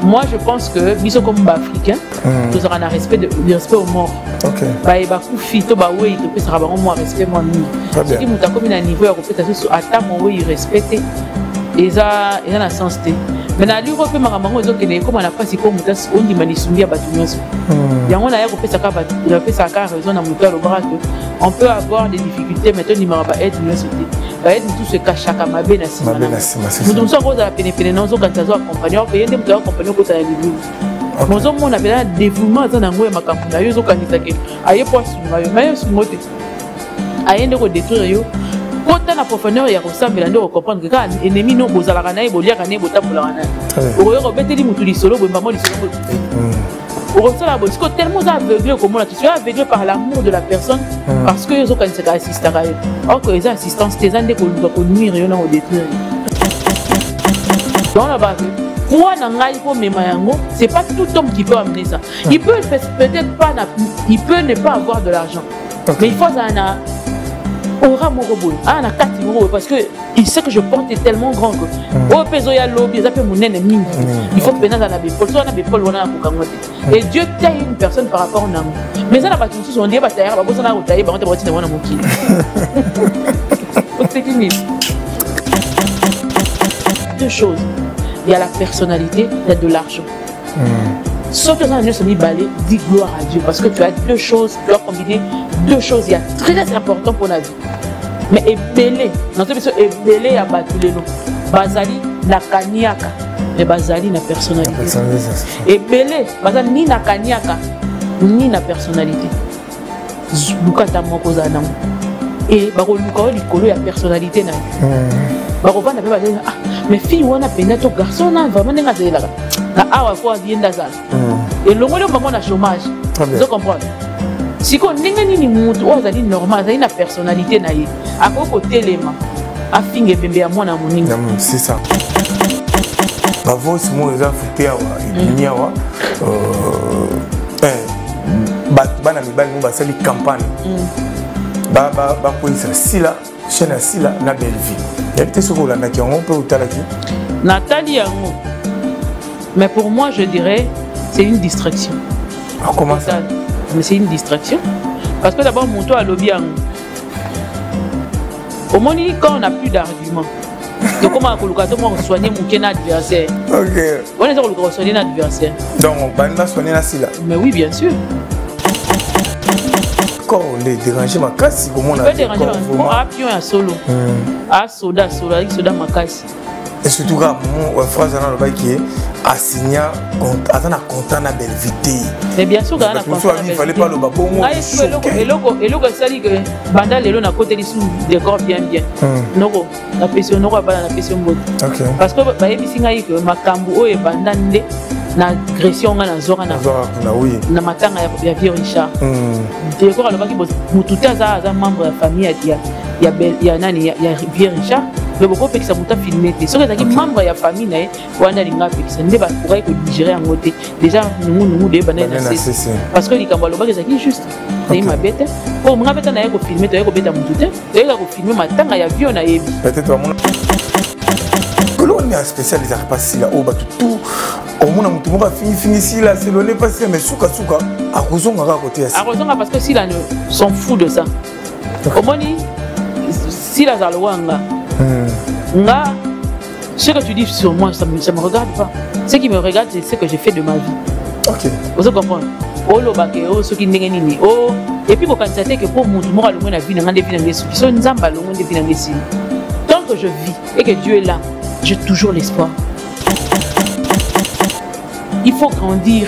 moi je pense que biso comme africain nous aurons un respect au mort. OK. Ba kufi to ba we to pesa ba mo respect moi ni. Ce qui muta comme un niveau ya kopeta so ata mo we respecter eza na sens te. Mais na lui repé maramango ezokene comme na pasi ko muta on dit manisumbi ya batu nyonso. Yango na ya kopesa ka batu ya pesa ka raison na muta lo bras que on peut avoir des difficultés mais to ni maraba aide nyonso te. Ba aide tout se cacha ka mabe na sima. Mutu so ko za pene pene nzo kanta zo accompagner on peut mutu accompagner ko ta ya bibi. Mozo mona bela dévouement za nango ya makambo na yo zo kanisa ke aye po sunga yo mais sungote. Ayende ko détruire yo. Kota na profondeur ya kosambela ndo comprendre que quand ennemi no bozala kana ebolia kana ebotabola kana oyo ko beteli mutu lisolo bo mbamo lisolo o sala bo siko tellement aveuglé comme on a tu es aveuglé par l'amour de la personne parce que yo kanisa ka assistant ka yo or que les assistance tes ande ko nuire yo na ko détruire dans la base quoi na ngai ko mema yango c'est pas tout homme qui peut amener ça il peut peut-être pas il peut ne pas avoir de l'argent mais il faut ça aura mon robot na kati mo parce que il sait que je porte tellement grand que au peso ya lobby ça peut mon ennemi il faut penser à la bépol soit na bépol wana ko kangote et Dieu taille une personne par rapport à amour mais ça la batu tous on dit ba tailler ba bosa na ko tailler ba on te boti na wana moki c'est fini deux choses il y a la personnalité il y a de l'argent sauf que ça ne se met balai dis gloire à Dieu parce que tu as deux choses tu dois combiner deux choses il y a très important pour la vie mais ebelé dans cette personne ebelé ya batulelo bazali na kaniaka mais bazali na personnalité ebelé bazali ni na kaniaka ni na personnalité lukata moko za nango et bako luka likolo ya personnalité na bako vanda pe bazali ah mais fille wana penda to garçon na vraiment nga zelaka na awa fois vienda za et longolo maman na chômage vous comprenez si on ndenge nini mutu ozali normal azali na personnalité na ye akoko telema afinge bembe ya mwana moninga c'est ça ba voice mo eza futé awa ibini awa bana mibali mo basali campagne ba koisa sila chaîne sila na belle vie ya te soko la na ki on peut utalaki Nathalie yango mais pour moi je dirais c'est une distraction. Comment ça? Mais c'est une distraction. Parce que d'abord, mon toit à lobby. Au moins, quand on n'a plus d'arguments, donc comment on va soigner mon adversaire? Ok. On est en soigner l'adversaire. Donc on va soigner la sila. Mais oui, bien sûr. Quand on est dérangé, ma casse, comment on a dérangé? On a pion à solo. À soda, soda ma casse. Et surtout, mon phrase dans le bail qui est assigné à content à belle vitesse. Mais bien sûr, il fallait pas le babou. Et l'autre, ça dit que Banda Lélo n'a côté des sous décor bien. Non, la pression n'aura pas la pression. Parce que ma cambo et Bandande na agression na zora na na matanga ya Vieux Richard. Décor alors qui mututa za membre de famille ya nani ya Vieux Richard. Mais beaucoup de gens ont filmé. Si vous êtes membre de la famille, vous avez un peu de digérer en côté. Déjà, nous devons parce que les Cambodgiens sont juste. C'est ma bête. Pour moi, je vais filmer, je vais filmer ma tanga ya vieux na yebi. Peut-être que l'on est spécial des arts passés là au bas tout. Au moins, on va finir ici là, c'est le passé mais souka à raison à côté. À raison parce que si là s'en fout de ça. Au moins, si la zalwanga Nga, ce que tu dis sur moi, ça me regarde pas. Ce qui me regarde, c'est ce que j'ai fait de ma vie. Ok. Vous comprenez? Oh, le baquet, oh, ce qui n'est pas oh, et puis, vous constatez que pour moi, la vie n'a pas de vie. Tant que je vis et que Dieu est là, j'ai toujours l'espoir. Il faut grandir.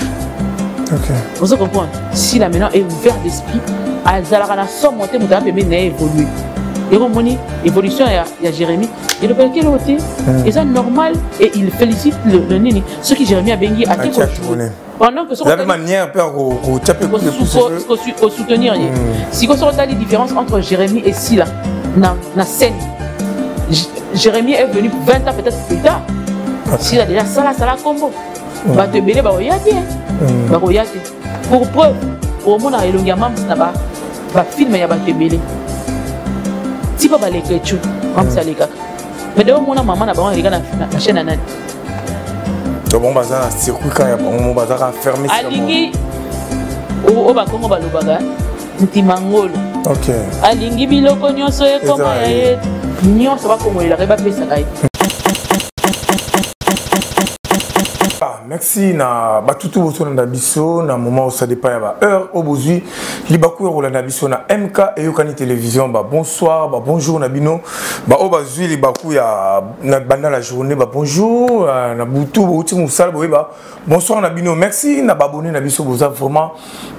Ok. Vous comprenez? Si la maintenant est ouverte d'esprit, elle a somme montée, mon talent peut évoluer. Et on moni évolution il y a Jérémie et le père qui est ôté et ça normal et il félicite le nini ce qui Jérémie a béni à quelque chose pendant que la manière pour soutenir si on regarde les différences entre Jérémie et Sila na scène Jérémie est venu 20 ans peut-être plus tard Sila déjà ça combo va te belé ba royate pour preuve au monde a elongia mam ça va film ya ba te belé si pas les comme ça les gars mais de mon maman n'a pas regardé la chaîne à nani donc bon bazar circuit quand ya bon bazar fermé alingi o ba kongo balobaga ntimangolo OK alingi biloko nyonso ekoma ya nyonso bakongolela ke bapesa kai. Merci na batutu boso na biso na moment où ça dépend ya heure au bozui libaku ya na biso na MK et Yokani télévision ba bonsoir ba bonjour na bino ba o bazui libaku ya na banda la journée ba bonjour na butu bo uti musala bo ba bonsoir na bino merci na ba abonné na biso boza vraiment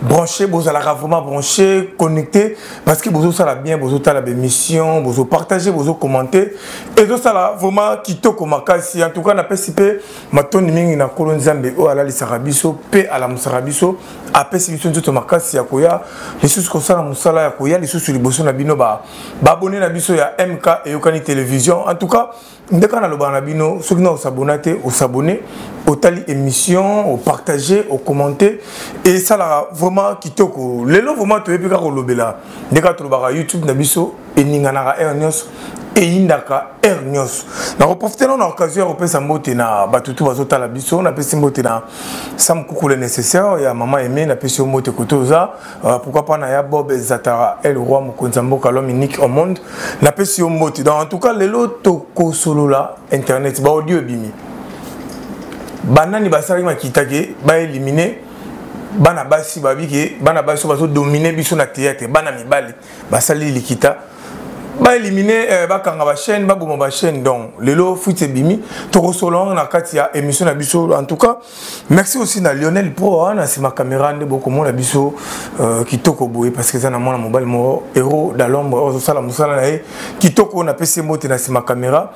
branché boza la vraiment branché connecté parce que bozo sala bien bozo tala ba émission bozo partager bozo commenter et zo sala vraiment kitoko makasi en tout cas na PCP matoni mingi na Nzambe o ala lisaka biso pe ala musaka biso apesi biso nzoto makasi ya koya lisusu kosala musala ya koya lisusu liboso na bino ba abonné na biso ya MK et Yokani télévision en tout cas ndeka na loba na bino soki na osabonate osabonner otali émission o partager o commenter et ça là vraiment kitoko lelo vraiment to epika ko lobela ndeka to lobaka YouTube na biso eninganaka ernios eyindaka ernios na reprofiter na occasion repesa mbote na batutu bazota la biso na pesi mbote na sam kukule nécessaire ya maman aimé na pesi mbote kotoza pourquoi pas na ya Bob Zatara el roi mokonza mboka l'homme unique au monde na pesi mbote donc en tout cas lelo to ko solola internet ba audio bimi banani basali makitake ba éliminer bana basi babike bana basi bazo dominer biso na théâtre bana mibali basali likita ba éliminer bakanga ba chaîne ba boma ba chaîne donc lelo fuite bimi to resolon na kati ya émission na biso en tout cas merci aussi na Lionel Pro na sima caméra nde boko mona biso kitoko boye parce que ça na mona mobile mo héros dans l'ombre o sala musala na kitoko na PC mote na sima caméra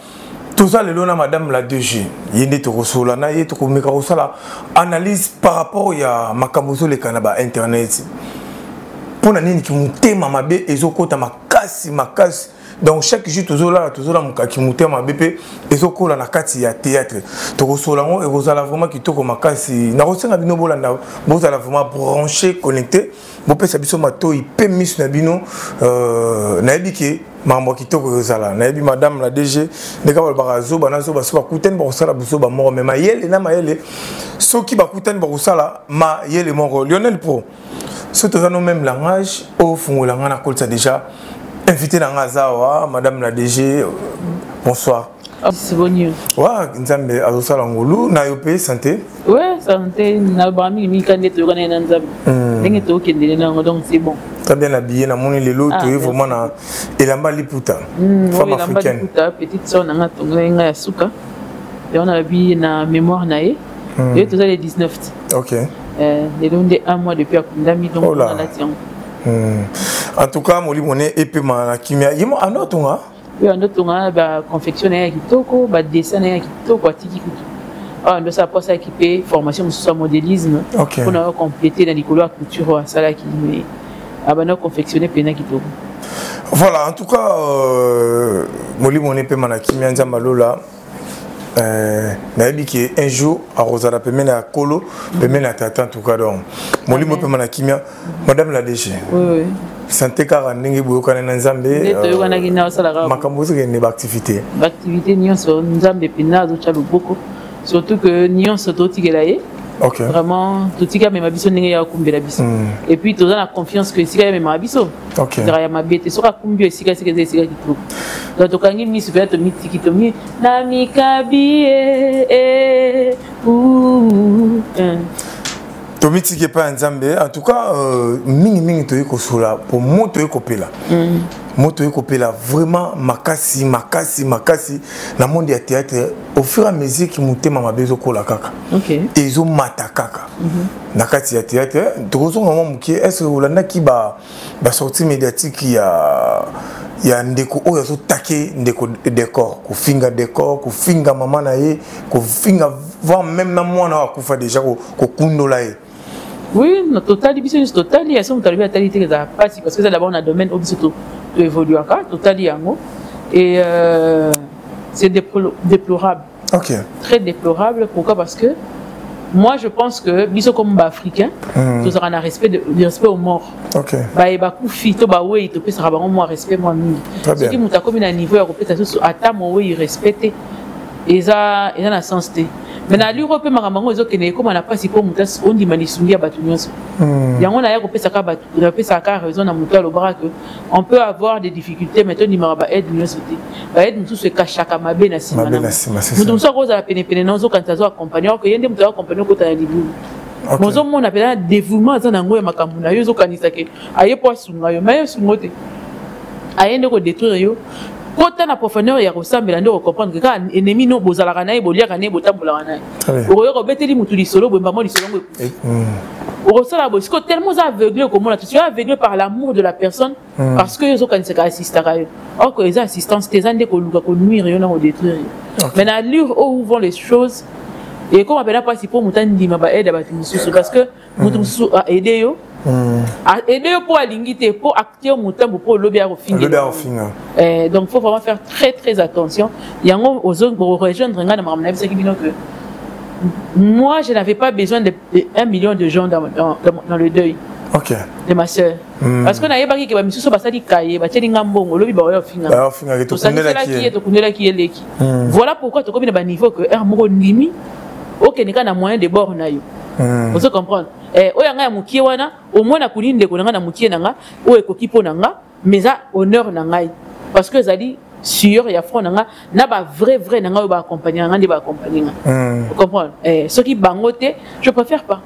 tout ça lelo na madame la DG yende to resola na ye to komeka osala analyse par rapport ya makambozo le kanaba internet pona nini ki mutema mabe ezokota makasi donc chaque jour tozola mukaki mutema mabe ezokola na kati ya théâtre to resola ngo ezala vraiment kitoko makasi na rosenga bino bolanda bozala vraiment branché connecté bopesa biso matoi pe mis na bino na ebike mambo kitoko ezala na ebi madame la DG ndeka barazo banazo baso bakuteni bakosala biso ba moko mema yele na mayele soki bakuteni bakosala ma yele moko Lionel Pro surtout dans nos mêmes langages au fond la ngana kolsa déjà invité dans Gazawa madame la DG bonsoir. C'est bon. Wa nzambe azosala ngolu na yo pe santé. Ouais, santé na bami mi kande to kana na nzambe. Ndenge to kendele na donc c'est bon. Très bien habillé na moni lelo to vraiment na elamba liputa. Femme africaine. Liputa petite sœur na ngatonga nga ya suka. Et on a habillé na mémoire na et tout ça les 19. OK. Les longs de un mois depuis à Kundami donc on a la tiens. En tout cas moli moné épée ma kimia yimo anotonga. Oui, on a ba confectionner à kitoko, ba dessiner à kitoko, tiki kuki. Ah, on doit passer à équiper formation sur modélisme. OK. On a complété dans les couleurs couture ça là qui ah bah on a confectionné pena kitoko. Voilà, en tout cas moli moné épée ma kimia nzambalola nayebi un jour à Rosala pemena à Kolo pemena tata en tout cas donc molimo pemana kimia madame la DG oui santé car ndenge boyokana na nzambe makambo zeke ne activité nyonso nzambe pena zo cha loboko surtout que nyonso totikela ye. OK. Vraiment totika même biso ndenge ya kumbela biso et puis toza na confiance que sika même biso. OK. Ya mabete soka kumbio sika kitoko. Donc tokangi misu pe to mitiki to mi na mikabi to mitiki pa nzambe en tout cas mingi to yeko sola pour moto yeko pela. Moto yeko pela vraiment makasi na monde ya théâtre au fur et à mesure qui mutema mabezo kola kaka. OK. Et zo mata kaka. Na kati ya théâtre tozo ngoma mukie est-ce que olanda ki ba sortie médiatique ya ndeko oyo zo take ndeko décor ko finga décor ko finga mama na ye ko finga voir même na mwana wa kufa déjà ko kundola ye. Oui, notre total business total il y a son totalité des parties parce que c'est d'abord un domaine où tout évolue encore total yango et c'est déplorable. OK. Très déplorable pourquoi parce que moi je pense que biso comme africain tous aura un respect de respect aux morts. OK. Ba e ba kufi to ba we to pesa ba moi respect moi mingi. Ce qui muta comme na niveau ya kopesa so ata mo we respecter eza na sens té. Mais na l'Europe maramango ezo kene comme on a pas si pour mutas on dit manisungi ya batu nyonso. Yango na ya ko pesa ka batu, na pesa ka raison na muta lo bras que on peut avoir des difficultés mais on dit maraba aide nyonso te. Ba aide mutu se kashaka mabe na sima. Mutu so koza pene pene nozo quand azo accompagner que yende mutu accompagner ko ta libu. Mozo mon appelle dévouement za nango ya makambu na yo zo kanisa ke aye po sunga yo mais sungote. Ayende ko détruire yo. Quand on a profondeur, il y a ressemble à nous comprendre que quand ennemi non bozala kana bolia kana botambola kana. Oyo ko beteli mutu li solo bo mbamo li solo. Au resala bo siko tellement aveuglé comme on a tu es aveuglé par l'amour de la personne parce que yo kan se ka assister à eux. Or que les assistances tes ande ko luka ko nuire yo na ko détruire. Mais na lire où vont les choses et comme appelle pas si pour mutandi maba aide ba tumususu parce que mutu mususu a aidé yo. Aider pour aligner pour acter mon temps pour le bien au fin. Donc il faut vraiment faire très attention. Il y a aux zones pour rejoindre que moi je n'avais pas besoin de 1 million de gens dans le deuil de ma soeur. Parce qu'on a pas qui va me soucier ça dit cahier ba teli ngambongo lobi ba au fin. Voilà pourquoi tu comme niveau que un mot limite OK n'est qu'un moyen de bord na yo. Vous comprenez? Oyanga mukie wana au moins na kulinde ko nga na mukie nanga o ekoki po nanga mais ça honneur nangai parce que ça dit sûr ya front nanga na ba vrai nanga ba accompagner nga ndi ba accompagner. Vous comprenez? Ce qui bangote je préfère pas.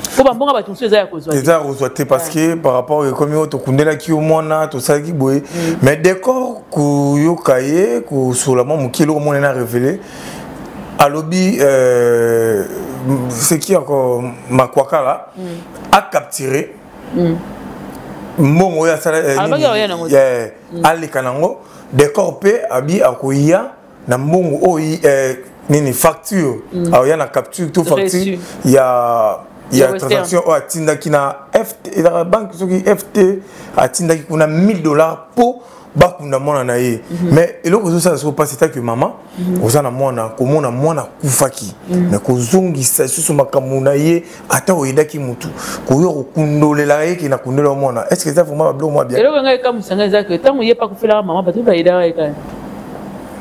Faut ba mbonga ba tunso za ya kozwa. Eza kozwa parce que par rapport au comme to kundela ki o mona to ça ki boye mais décor ku yo kaye ku sur la mukie lo mona na révélé alobi c'est qui encore Makwaka là a capturé Mongo ya sala Ali Kanango décor pe abi akoya na Mongo o nini facture ya na capture tout facture il y a transaction à Tinda qui na FT la banque FT à Tinda qui kuna $1000 pour bakunda mwana na ye mais eloko zo ça se passe c'est que maman ozana mwana komona mwana kufaki mais kozongisa susu makambo na ye ata oyedaki mutu koyo kokundolela ye ki na kundola mwana est-ce que ça vraiment bablo moi bien eloko ngai comme sanga za que tant yé pas kufela maman batu ba yeda ka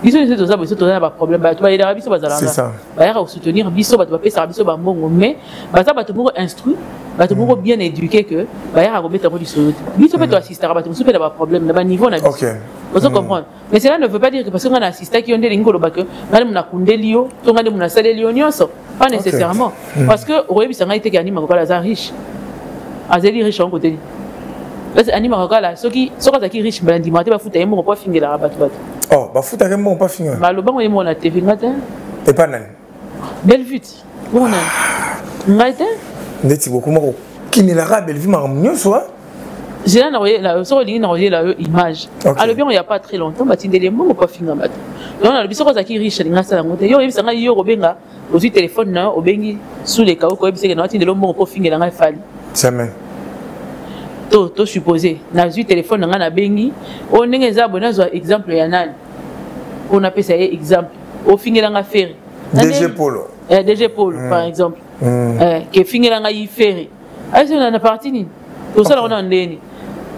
biso c'est tout ça biso to na ba problème batu ba yeda biso bazala c'est ça ba ya soutenir biso batu ba pesa biso ba mbongo mais ba ça batu pour instruire batu pour bien éduquer que ba ya ko mettre du solo biso peut assister à batu musu peut ba problème na ba niveau na biso vous comprenez mais cela ne veut pas dire que parce qu'on a assisté qui ont des ngolo ba que ngale muna kundelio to ngale muna salelio nyonso pas nécessairement parce que oyebi sanga ite ki anima ko la za riche azeli riche en côté parce que anima ko la soki zaki riche ba ndimate ba futa yemo ko fingela batu oh ba futa yemo pas finir ba lo bango yemo na TV ngata et pas nan belle vue bon ngata ndeti beaucoup moko kini la belle vue ma nyonso j'ai là la image alors bien il y a pas très longtemps batindele mbongo pas finga bato donc na biso ko zaki riche ngasa la ngote yo yebisanga yo robenga aussi téléphone na obengi sous les kao ko yebisanga na batindele mbongo ko finga nga fali jamais to supposé na zu téléphone nga na bengi o ndenge za bona zo exemple ya nani on appelle ça exemple o finga nga faire DG Polo par exemple que finga nga y faire est-ce que na partie ni tout ça on a ndeni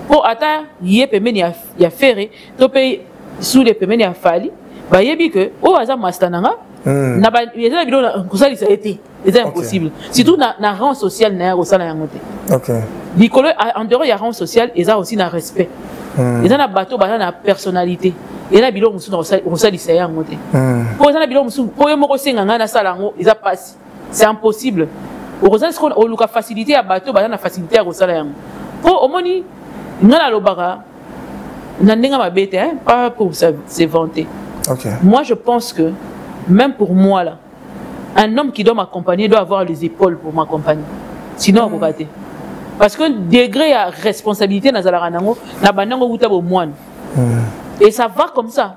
pour ata yé pemeni ya faire to paye sous les pemeni ya fali ba yebi que o aza mastananga na ba yeza bidon ko ça ça été c'est impossible surtout na rang social na ko sala yangote OK bikolo en dehors ya rang social et ça aussi na respect et ça na bateau ba na personnalité et na bidon musu ko sala ça yangote pour ça na bidon musu pour yo moko senga na sala ngo ils a passe c'est impossible au sens qu'on a la facilité à bateau ba na facilité à ko sala yango pour au moni ngala lobaka nandenga mabete hein pas pour se vanter. OK Moi je pense que même pour moi là un homme qui doit m'accompagner doit avoir les épaules pour m'accompagner sinon on va rater parce que degré à responsabilité na zalaka nango na banango uta bo moine et ça va comme ça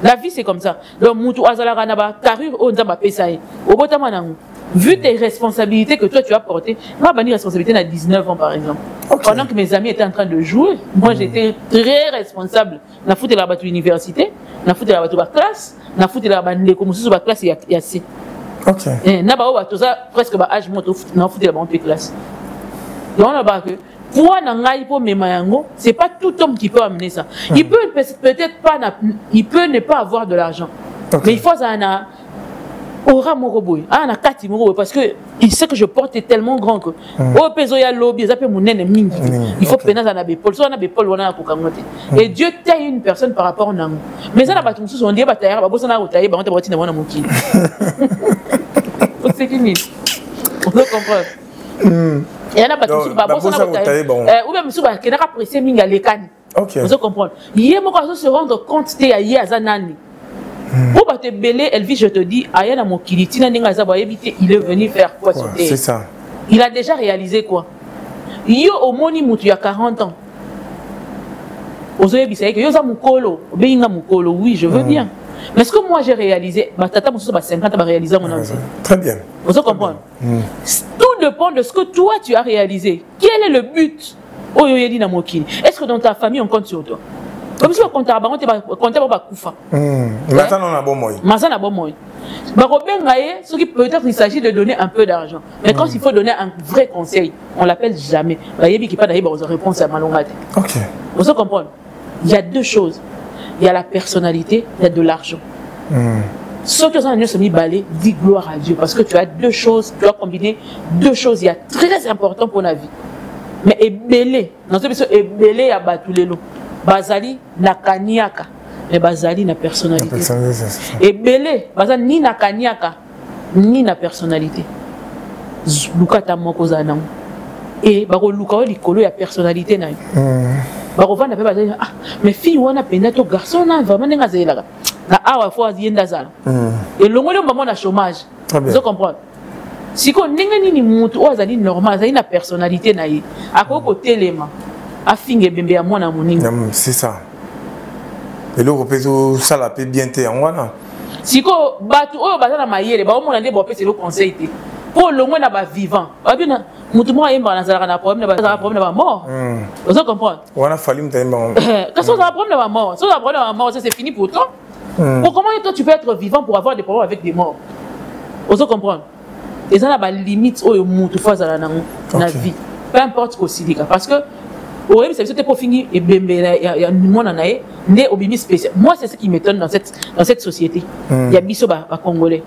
la vie c'est comme ça donc mutu azalaka na ba carrure o nzamba pesa ye obotama nango vu tes responsabilités que toi tu as portées, moi j'ai une responsabilité à 19 ans par exemple. Pendant que mes amis étaient en train de jouer, moi j'étais très responsable. Na foutu la bateau université, na foutu la bateau classe, na foutu la bateau comme sous la classe il y a assez. OK. Na ba bateau ça presque ba âge moto na foutu la bateau classe. Donc on a ba que pour nangai pour mes mayango, c'est pas tout homme qui peut amener ça. Il peut peut-être pas il peut ne pas avoir de l'argent. Mais il faut ça aura mon robot. Ah, na kati mon robot parce que il sait que je porte tellement grand que au peso ya lobby, ça peut mon nene mingi. Il faut peiner à na bepol, soit na bepol wana ko kangote. Et Dieu taille une personne par rapport nango. Mais ça na batum sous on dit ba tailler ba bossa na rotailler ba on te boti na wana moki. C'est fini. On peut comprendre. Et là batum sous ba bossa na rotailler. Ou même sous ba kenaka presser minga lekani. OK. On peut comprendre. Yé mo ko se rendre compte te ya yé azanani. Pour te belé, Elvis, je te dis, Ayana Mokilitina il est venu faire quoi sur terre? C'est ça. Il a déjà réalisé quoi? Yo au moni mutu il y a 40 ans. Ozoye bisaye que yo za mukolo, obeyinga mukolo, oui, je veux bien. Mais ce que moi j'ai réalisé, ma tata musu ba 50 ans ba réaliser mon enfant. Très bien. Vous comprenez? Tout dépend de ce que toi tu as réalisé. Quel est le but? Oh yo yedi na mokili. Est-ce que dans ta famille on compte sur toi? Comme si on compte à on va koufa. Maintenant on a bon moyen. Maintenant on a bon moyen. Ce qui peut-être il s'agit de donner un peu d'argent. Mais quand il faut donner un vrai conseil, on l'appelle jamais. Qui pas d'ailleurs réponse à malongate. OK. Vous comprenez? Il y a deux choses. Il y a la personnalité, il y a de l'argent. Ce que ça nous mis balai, dis gloire à Dieu parce que tu as deux choses, tu dois combiner deux choses. Il y a très important pour la vie. Mais ébélé, dans ce cas ébélé à batulelo. Bazali na kaniaka mais bazali na personnalité et belé bazali ni na kaniaka ni na personnalité lukata moko zanang et bako luka o likolo ya personnalité na bako vanda pe bazali ah mais fille wana penda to garçon na vraiment nga zelaka na awa fois yenda zala et longolo maman na chômage vous comprenez si ko ninga nini mutu o azali normal azali na personnalité na ye akoko telema afinge bembe ya mwana moninga. C'est ça. Et le repéso ça la peut bien te en wana. Siko batu oyo bazana mayele ba omona nde bo pese le conseil te. Pour le moins na ba vivant. Ba bina mutu mo ayemba na zala na problème na ba mort. Vous comprenez? Wana fali mtaemba. Quand ça a problème na ba mort, ça a problème na ba mort, ça c'est fini pour toi. Pour comment toi tu peux être vivant pour avoir des problèmes avec des morts? Vous comprenez? Et ça na ba limite oyo mutu fa zala na vie. Peu importe ko silika parce que oui, mais c'est pour finir et il y a monde en aïe, né au bimi spécial. Moi, c'est ce qui m'étonne dans cette société. Il y a biso ba congolais.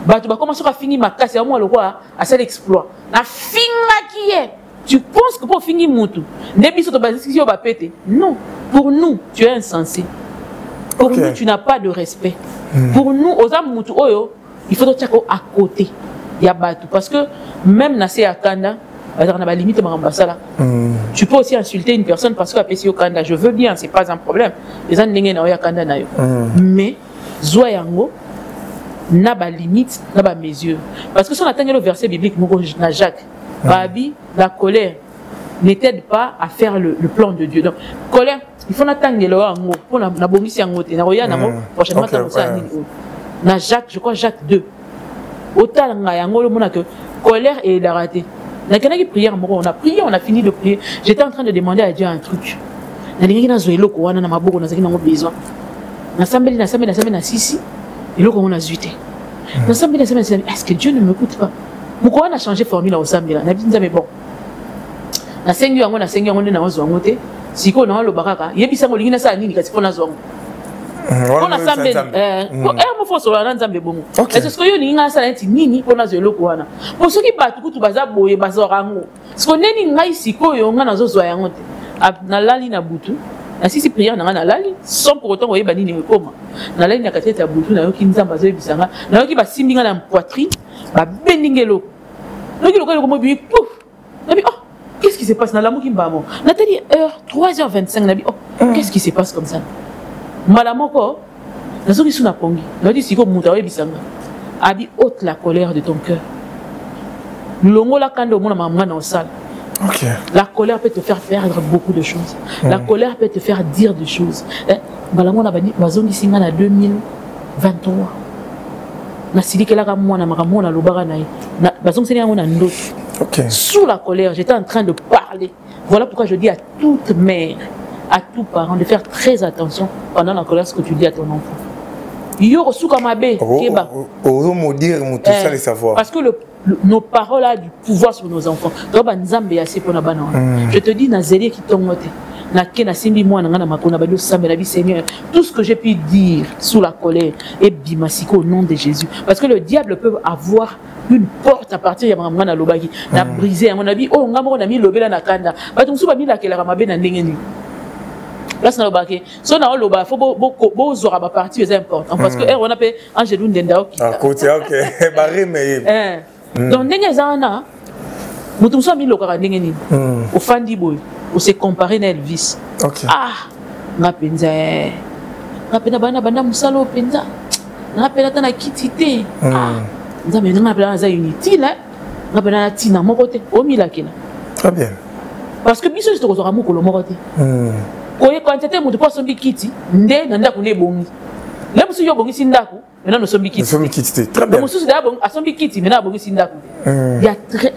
Bah tu vas commencer à finir ma casse et moi le roi à cet exploit. La finga qui est. Tu penses que pour finir mutu, né biso to basisi yo ba péter. Non, pour nous, tu es insensé. Pour nous, tu n'as pas de respect. Pour nous, aux âmes mutu oyo, il faut te à côté. Il y a batu parce que même na akanda limite tu peux aussi insulter une personne parce que je veux bien, c'est pas un problème. Mais Zoyango n'a pas limite, n'a pas mesure. Parce que si on atteint le verset biblique, Jacques, la colère ne t'aide pas à faire le plan de Dieu. Donc, colère, il faut attendre le ango pour la bongi ango. Prochainement, Jacques, je crois Jacques 2. Autant que colère et la raté. On a prié, on a fini de prier. J'étais en train de demander à Dieu un truc. Est-ce que Dieu ne m'écoute pas? Pourquoi on a changé de formule au Sambela? On a dit mais bon. Na sengi yango na sengi yango na ozwango te. Siko na lo bakaka. Yebisa ngo lingina sa nini kasi pona zwango. On a Sambela mo fo so na nzambe bongo. Est-ce que yo ninga sa nti nini pona zelo ko wana? Po soki batu kutu baza boye bazorango. Siko neni ngai siko yo nga na zozwa yango te. Na lali na butu. Na sisi prière na na lali sans pour autant oyeba nini ekoma. Na lali na katete ya butu na yo ki nzamba zo yebisanga. Na yo ki ba simbinga na poitrine ba bendingelo. Noki lokalo ko mo bi pouf. Na bi oh qu'est-ce qui se passe dans l'amour qui m'a mort? Nathalie, 3h25, Nabi, oh, qu'est-ce qui se passe comme ça? Malamoko, la zone sous la pongi. La dit, si vous moutawé bisanga, abi ôte la colère de ton cœur. L'ongo la kando mona maman dans la salle. La colère peut te faire perdre beaucoup de choses. La colère peut te faire dire des choses. Malamona bani, la zone ici en 2023. Na silike la kamona makamona lobara nae. Na bazong senya on a ndoto. Sous la colère, j'étais en train de parler. Voilà pourquoi je dis à toute mère, à tout parent, de faire très attention pendant la colère ce que tu dis à ton enfant. Yo sous kamabe keba. Parce que nos paroles ont du pouvoir sur nos enfants. Je te dis nazeli qui tombe. na kena simbi moi na makona ba samba la vie Seigneur tout ce que j'ai pu dire sous la colère et bimasiko au nom de Jésus parce que le diable peut avoir une porte à partir ya mama na lobaki na briser à mon avis oh ngamo na mi lobela na kanda ba tumsu ba mi la kela mabe na ndengeni place na lobaki so na loba faut bo zora ba partie est important parce que on appelle Angelou Ndenda OK ah côté OK barré mais donc ndengezana mutumsu mi lokara ndengeni au fandi boy ou se comparer na Elvis OK ah ngapenza ngapena bana musalo penza ngapena tana kitite nzambe ngapena za unity là ngapena tina moko te omila kena très bien parce que biso to ko moko lo moko te koye quantité mutu po sombi kiti nde na ndako ne bongi le musu yo bongi sindako maintenant no sombi kiti très bien musu da bongi asombi kiti maintenant bongi sindako ya très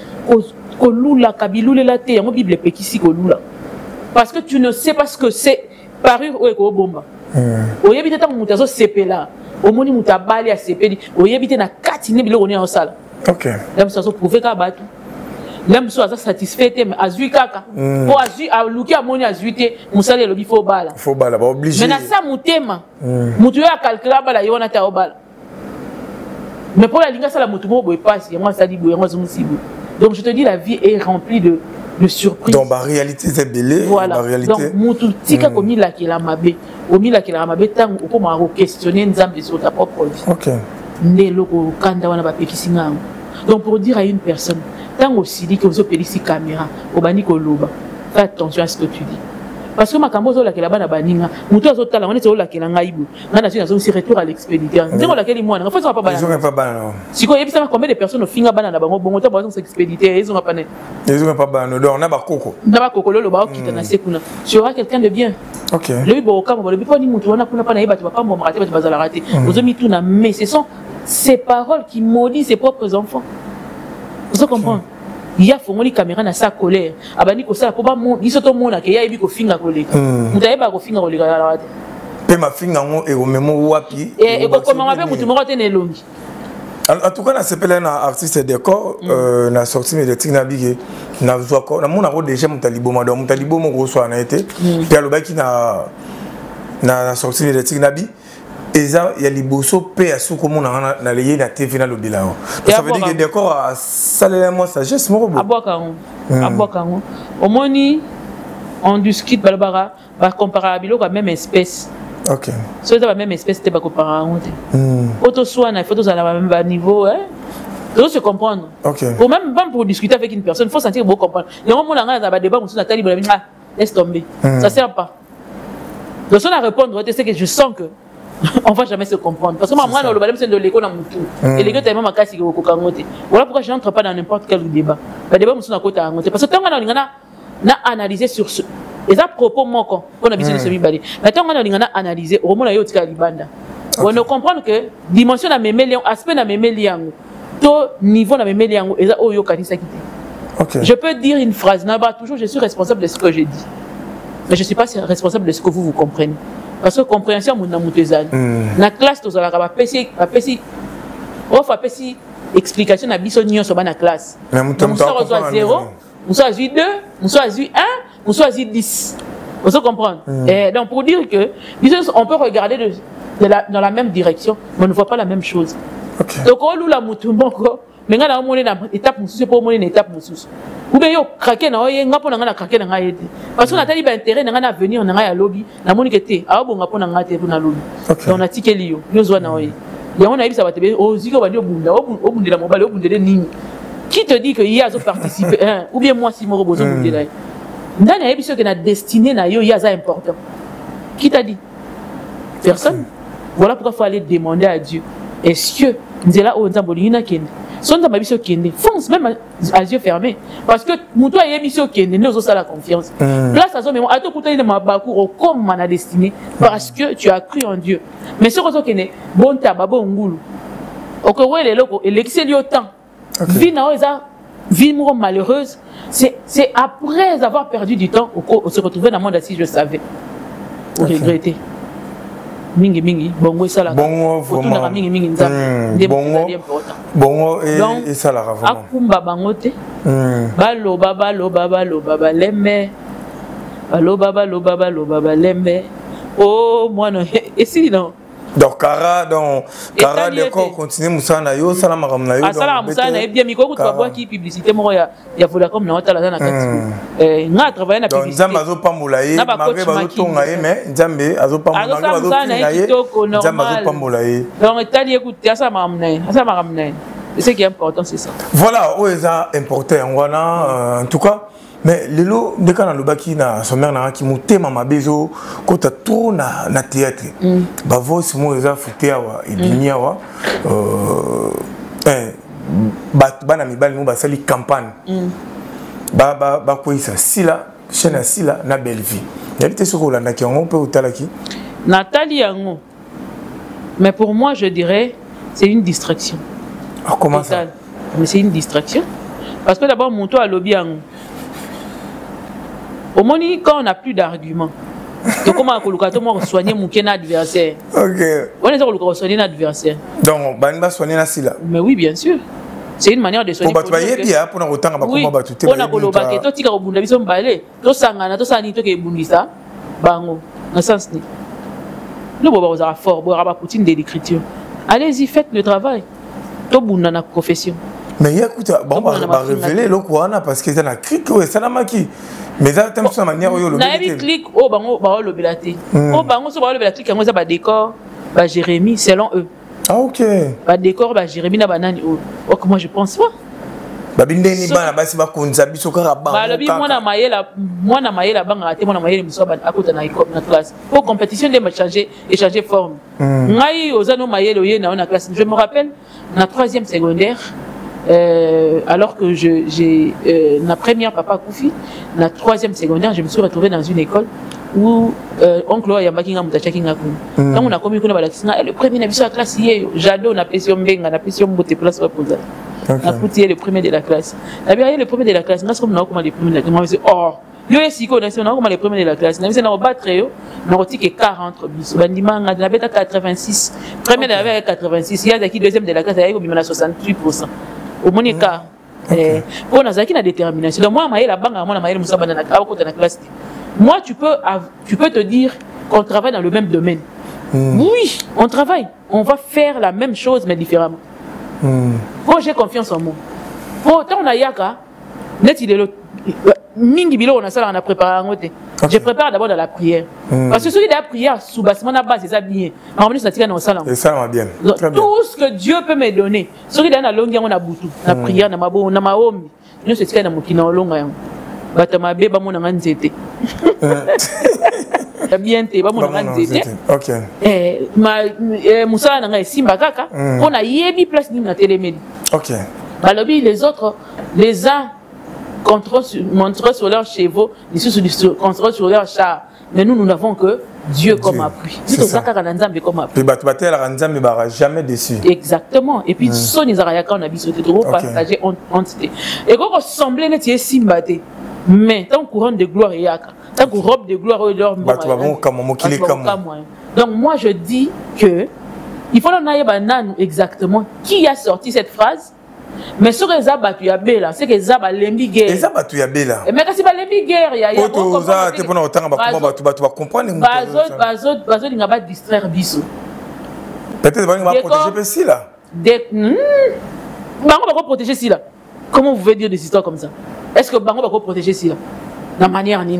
kolula kabilule la te yango bible pekisi kolula parce que tu ne sais pas ce que c'est parure ou eko bomba oyebite tango mutu azo sepela omoni mutu abali a sepeli oyebite na kati ne biloko ne osala OK là musu azo prouver ka batu là musu azo satisfait mais azui kaka po azui aluki amoni azui te musali elobi faut bala ba obligé mais na sa mutema mutu yo akalkula bala yo na ta obala mais pour la linga sala mutu mo boy passe yango sali boy yango musibo donc je te dis la vie est remplie de surprises. Donc la réalité c'est belé voilà. La réalité. Donc mutu tika komi la kila mabe omi la kila mabe tango ko ma questionner nzambe sur ta propre vie. OK. Ndelo ko kanda wana ba pekisinga. Donc pour dire à une personne tango sili que vous opelisi caméra obani ko loba fais attention à ce que tu dis. Parce que ma kambozo la kila bana baninga mutu azotala wana la kila ngaibu ngana sina zo si retour à l'expéditeur ndeko la kila mwana faut ça pas bana ils ont pas bana si ko yebisa combien de personnes au finga bana na bango bongo ta bazon expéditeur ils ont pas né ils ont pas bana donc na ba koko lolo ba okita na sekuna tu auras quelqu'un de bien OK le bo kama le bipo ni mutu wana kuna pana yeba tu pas bon rater tu vas la rater aux amis tout na mais ce sont ces paroles qui maudissent ses propres enfants vous comprenez. Il y a fongoli caméra na sa colère abani ko sala po ba mo isoto mona ke ya ebi ko finga ko leka mutayeba ko finga ko leka la wate pe ma finga ngo e o memo wapi e ko koma mabe mutu moko te ne longi en tout cas na sepela na artiste décor na sortie médiatique na bigé na zoko na mona ko déjà mutalibo mado mutalibo mo ko so na été pe alobaki na sortie médiatique na bi eza ya liboso pe asuko mona na leye na TV na lobilao ça veut dire que décor a salément sagesse moko bo abokango omoni on discute balbara ba comparer biloko même espèce OK so eza la même espèce te ba comparer honte auto soit na photos à la même niveau hein donc se comprendre OK pour même pour discuter avec une personne faut sentir beaucoup comprendre et on mona nga ba débat musu na tali bola ah laisse tomber ça sert pas donc on a répondre c'est que je sens que on va jamais se comprendre parce que moi dans le balem c'est de l'école dans mutu et les gars tellement makasi ko kangote voilà pourquoi je n'entre pas dans n'importe quel débat le débat musu na kota ngote parce que tant on a analysé sur ce et à propos moko on a besoin de se bibalé mais tant on a analysé au moment là yo tika libanda on ne comprendre que dimension na memeli aspect na memeli yango to niveau na memeli yango eza oyo kanisa kité OK je peux dire une phrase n'a pas toujours je suis responsable de ce que je dis mais je suis pas responsable de ce que vous comprenez. Parce que compréhension mon namutezani na classe to zala ka pesi ofa pesi explication na biso nyonso ba na classe mais mutu a 0 mutu a 2 mutu a 1 mutu a 10 vous comprenez et donc pour dire que on peut regarder dans la même direction mais on ne voit pas la même chose. OK donc on lula mutu moko mais nga na moni na étape mususu po moni na étape mususu ou bien yo craquer na oye nga pona nga na craquer na nga yete parce que on a tali ba intérêt na nga na venir na nga ya lobby na moni que te a bonga pona nga te na lobby donc na tikeli yo zo na oye ya on a ibisa batebe o ziko ba dio bunda o bundela mobile o bundele nini qui te dit que il y a zo participer ou bien moi si mo bozo bundela ndani ya biso que na destiné na yo ya za important qui t'a dit personne voilà pourquoi il faut aller demander à Dieu est-ce que nzela o nzamboli ina kende son dans ma vie kende fonce même à yeux fermés parce que muto a yebi kende nous aussi la confiance place à zo mais à tout côté de ma bakour comme ma destinée parce que tu as cru en Dieu mais ce que kende bon taba bon ngulu OK ouais les locaux et l'excellent temps vie na oza vie malheureuse c'est après avoir perdu du temps on se retrouver dans le monde si je savais pour regretter mingi bongo ça la bongo vraiment mingi nzambe bongo et ça la vraiment akumba bangote baloba baleme Allo baba lembe. Oh moi non et si non. Donc Kara de quoi continue Moussana yo sala makamna yo. Sala Moussana et bien miko ko twa qui publicité mo ya Vodacom na otala na kati. Nga travailler na publicité. Donc Nzambe azopambola ye, Maré bazotonga ye mais Nzambe azopambola ye. Nzambe azopambola ye. Donc etali écoute asa makamna. Ce qui est important c'est ça. Voilà, où est important en tout cas. Mais lelo dès qu'on a le baki na sommer na ki mutema mabezo ko ta trop na théâtre ba voice mo eza futé awa ebimi awa ba na mibali mo ba sali campagne ba ko isa sila chaîne sila na belle vie yabite soko la ndaki on peut utalaki Nathalie yango. Mais pour moi je dirais c'est une distraction. Ah, comment ça? Mais c'est une distraction parce que d'abord mon toit à lobby yango. Au moins, quand on n'a plus d'arguments, donc comment on va soigner mon adversaire? Ok. On est soigner l'adversaire. Donc, on va soigner la sila. Mais oui, bien sûr. C'est une manière de soigner. Pour battre bien, pour autant que oui. On a colobaké, toi tu as bunda biso mbalé, toi sangana, toi sani, toi qui bundisa, bango, dans sens ni. Nous boba za fort, boba poutine de l'écriture. Allez-y, faites le travail. Toi bunda na profession. Mais écoute, bon, on va révéler le quoi parce que c'est un cric, c'est la maquille. Mais ça, tu as une manière où le clic au bango, le belati. Au bango, sur le belati, quand on a un décor, Jérémy, selon eux. Ah, ok. Un décor, Jérémy, na banane. Oh, moi je pense pas. Babindeni bana basi ba konza biso kaka ba. Ba lobi moi na mayela banga ate moi na mayela miso ba akota na classe. Pour compétition de échanger forme. Ngai ozano mayela oye na classe. Je me rappelle na 3e secondaire. Alors que j'ai ma première papa Koufi, la 3e secondaire, je me suis retrouvée dans une école où oncle Yambakinga Mutachakinga Kun. Donc on a commis qu'on a le premier n'a vu la classe hier, Jado n'a pas sur Mbenga, n'a pas sur Mbote place reposa. N'a coûté le premier de la classe. La bien le premier de la classe, n'a comme n'a comme les premiers de la classe. Oh, yo esiko na sona comme les premiers de la classe. N'a na battre yo, na rotike 40 bis. Bandima na beta 86. Premier avec 86, il y a qui deuxième de la classe avec au 68%. Au Monica, pour Nazaki la détermination. Donc moi, la banque, moi, la classe. Moi, tu peux te dire qu'on travaille dans le même domaine. Oui, on travaille. On va faire la même chose, mais différemment. Moi, j'ai confiance en moi. Autant on a yaka, net il est l'autre. Mingi bilo on a ça, on a préparé un côté. Je prépare d'abord dans la prière. Parce que celui de la prière, sous bassement la base, c'est ça bien. En plus, ça tient dans le salon. Et ça va bien. Tout ce que Dieu peut me donner. Celui de la longue, on a boutou. La prière, on a mabo, on a maomi. Nous, c'est ce qu'il y a dans mon kina longue. Batama beba mon anzete. Bien te, ba mon anzete. OK. Moussa na simba kaka, on a yebi place ni na télémédi. OK. Balobi les autres, les uns montrent sur leurs chevaux, les autres contrôlent sur leurs chars. Mais nous n'avons que Dieu comme appui. C'est ça. Comme appui. Jamais déçu. Exactement. Et puis, son Isarayaka, on a bisouté, trop partagé, entité. Et quand on semblait net, il Simbate. Mais tant courant de gloire, il y a tant que robe de gloire, il y a donc, moi, je dis que il faut l'en exactement qui a sorti cette phrase. Mais sur les abats, tu as bella, c'est que les abats lembi guerre. Les abats, tu as bella. Mais quand c'est pas lembi guerre, il y a. Tu vas comprendre. Bazo, il n'a pas distraire biso. Peut-être qu'il va protéger si là. Bango va protéger si là. Comment vous pouvez dire des histoires comme ça? Est-ce que Bango va protéger si là? La manière ni,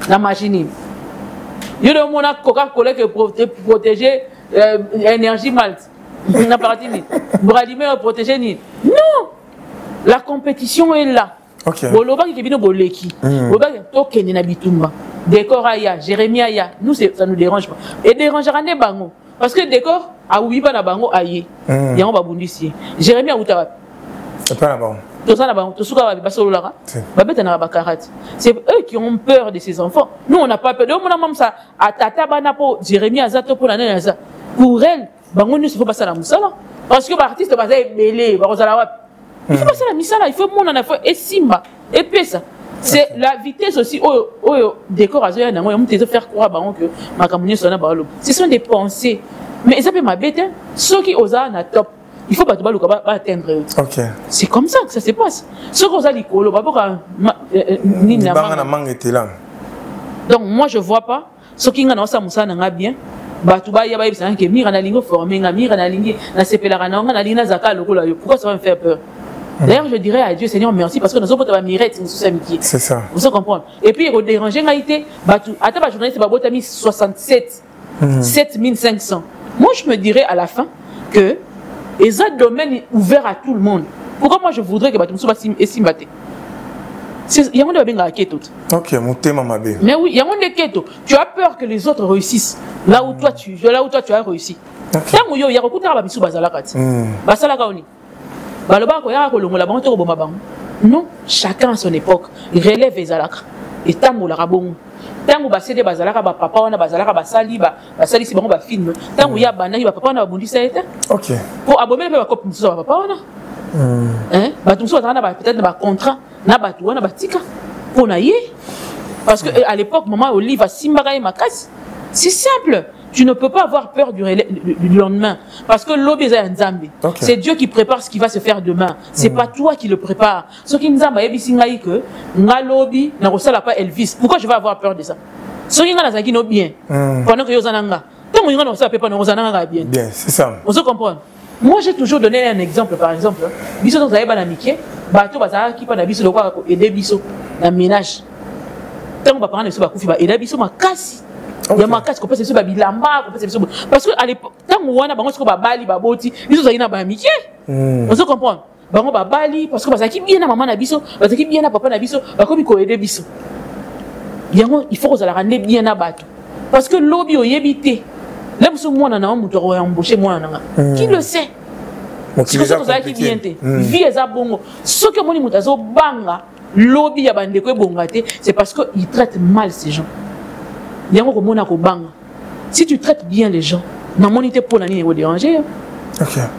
la machine. Il y a des gens Coca-Cola qui protéger énergie malte. n'a pas raté. Bradimé protéger ni. Non. La compétition est là. OK. Boloba qui vient boleki. Boloba token na bitumba. Décor aya, Jérémie aya. Nous ça nous dérange pas. Et dérangera ne bango parce que décor a oui pas na bango aye. Ya on va bundisi. Jérémie a utawa. C'est pas là-bas. Tout ça là-bas, tout ce qu'on va passer au lara. Babette na bakarat. C'est eux qui ont peur de ces enfants. Nous on n'a pas peur. Donc mon maman ça à tata bana po Jérémie azato pour la ça. Pour elle, bango ne faut pas ça la musala parce que l'artiste va être mêlé, va rosala. Il faut passer la misala, il faut mon en affaire et simba et pesa. C'est la vitesse aussi au décor à zoya nango, on faire croire bango que ma camoufler sona balo. Ce sont des pensées. Mais ça peut m'abêter ceux qui osent na top. Il faut pas te pas atteindre. OK. C'est comme ça que ça se passe. Ceux qui osent likolo, pas pour ni na manga était là. Donc moi je vois pas ce qui nga na sa musa na bien batuba ya ba yebisa ke mira na lingo formé nga mira na lingi na sepela na nga na lina zaka lokola yo. Pourquoi ça va me faire peur? D'ailleurs je dirais à Dieu Seigneur merci parce que nous avons pas mirette nous sous amitié. C'est ça. Vous comprenez? Et puis il déranger nga été batu ata ba journaliste ba botami 67 7500. Moi je me dirais à la fin que les autres domaines ouverts à tout le monde. Pourquoi moi je voudrais que batu musu ba simbate? Il y a un de tout. Ok, mon thème m'a bien. Mais oui, il y a un de tu as peur que les autres réussissent là où toi tu as réussi. Tant il y a beaucoup de bisu bazala kati. Basala kaoni. Baloba ko ya ko longola bango to bomba bango. Non, chacun à son époque, il relève les alaka. Et tango la rabon. Tango basede bazalaka ba papa wana bazalaka basali si bango ba film. Tango ya bana ba papa wana ba bundisa été. OK. Pour abomber ba cop muso ba papa wana. Hein? Ba tumso bazana ba peut-être ba contrat. Na batu wana batika pour naïe parce que à l'époque maman Olive a simbaka et makasi. C'est simple, tu ne peux pas avoir peur du lendemain parce que l'obi est nzambe. C'est Dieu qui prépare ce qui va se faire demain, c'est pas toi qui le prépare. Ce qui nzamba yebisi ngai que nga lobi na rosala pas Elvis. Pourquoi je vais avoir peur de ça? Ce qui nga nazaki no bien pendant que yozananga tant nga na rosala pas na rosana bien. Bien, c'est ça. On se comprend. Moi j'ai toujours donné un exemple par exemple biso donc zaeba na mikie bato bazala ki pa na biso lokwa ko aider biso na ménage tant ba parents ne so ba kufi ba aider biso makasi ya makasi ko pesa biso ba bilamba ko pesa biso parce que à l'époque tant wana bango ko ba bali ba boti biso zaina ba mikie on se comprend bango ba bali parce que bazaki bien na maman na biso bazaki bien na papa na biso ba ko bi ko aider biso yango il faut que ça la rendre bien na bato parce que lobby oyebité là muso mwana na muto ko embaucher mwana nga qui le sait. Si vous avez qui vient, vie est à bon. Ce que mon imutazo banga, lobby ya bande ko bongate, c'est parce que ils traitent mal ces gens. Yango ko mona ko banga. Si tu traites bien les gens, na monité pour nani ko déranger.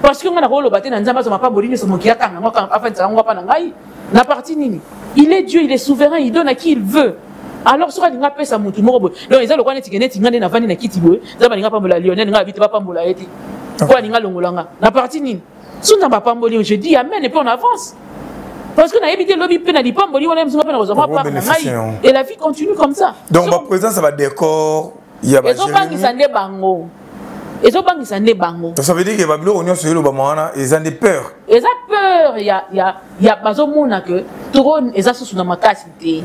Parce que ngana ko lobate na nzamba so mapa bolini so mokia kanga ngaka afin ça ngwa pa na ngai. Na partie nini? Il est Dieu, il est souverain, il donne à qui il veut. Alors sera dinga pesa mutu moko donc ils allons connaître tikene tingane na vani na kiti boy. Ça ba dinga pambola Lionel nga habite pas pambola eti. Quoi dinga longolanga. Na partie nini? Je dis amen et puis on avance. Parce que on a évité le lobby pénal, pas mboli, on aime pas et la vie continue comme ça. Donc ma présence ça va décor, il y a ils ont pas qui s'en bango. Ils ont pas qui s'en bango. Donc ça veut dire que Babylone on sur le bamana, ils ont des peurs. Ils ont peur, il y a bazo mona que trône ils ont sous na makasité.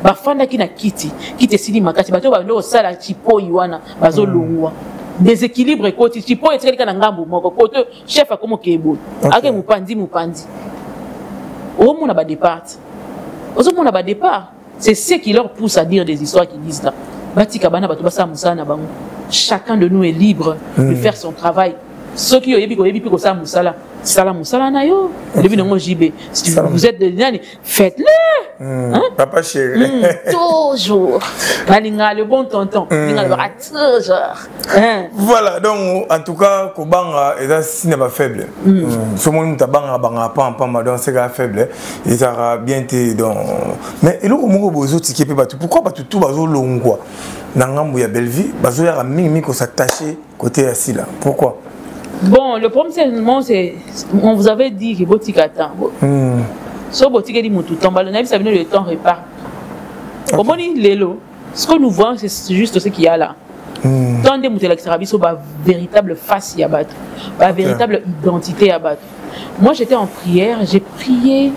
Ba fanda ki na kiti sili makasi bato ba ndo sala chipo yiwana bazo longwa. Déséquilibre côté tipo et très kana ngambo moko côté chef a comme kebo ake mupandi au monde ba départ c'est ce qui leur pousse à dire des histoires qui disent là batika bana bato basa musana bango chacun de nous est libre de faire son travail ceux qui oyebi ko sa musala sala musala na yo levi ngo JB si vous êtes de nani faites-le papa chéri toujours kalinga le bon tonton linga le toujours voilà donc en tout cas ko banga eza sine ba faible ce monde ta banga pam donc c'est faible il sera bien té donc mais eloko moko bozo tiki pe batu pourquoi batu tout bazo longwa na ngambo ya Belleville bazo ya mingi ko s'attacher côté assis là pourquoi? Bon, le problème c'est on vous avait dit que botique attend. So botique dit mon tout temps, ça vient le temps répare. Au moment l'élo, ce que nous voyons c'est juste ce qu'il y a là. Tant de moutons l'extrabi sur ma véritable face à battre, ma véritable identité à battre. Moi j'étais en prière, j'ai prié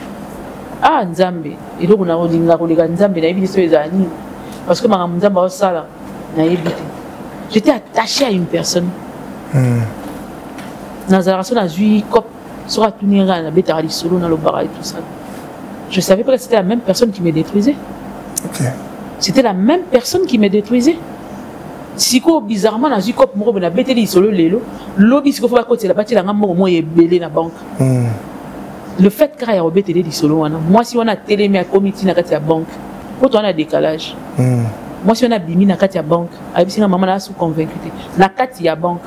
à Nzambe et donc on a redit Nzambe na évité les amis parce que ma Nzambe a ça là na évité. J'étais attaché à une personne. Nazarason a vu cop sera tourné à Betari solo dans le bar et tout ça. Je savais pas que c'était la même personne qui me détruisait. C'était la même personne qui me détruisait. Si quoi bizarrement a vu cop moro na Betari solo lelo, lobby si faut pas côté la bâti la ngamo mo belé na banque. Le fait qu'il y a Robert di solo wana. Moi si on a télé mais à comité na kati ya banque. Quand on a décalage. Moi si on a bimi na kati ya banque, abi na maman na sous convaincu. Na kati ya banque.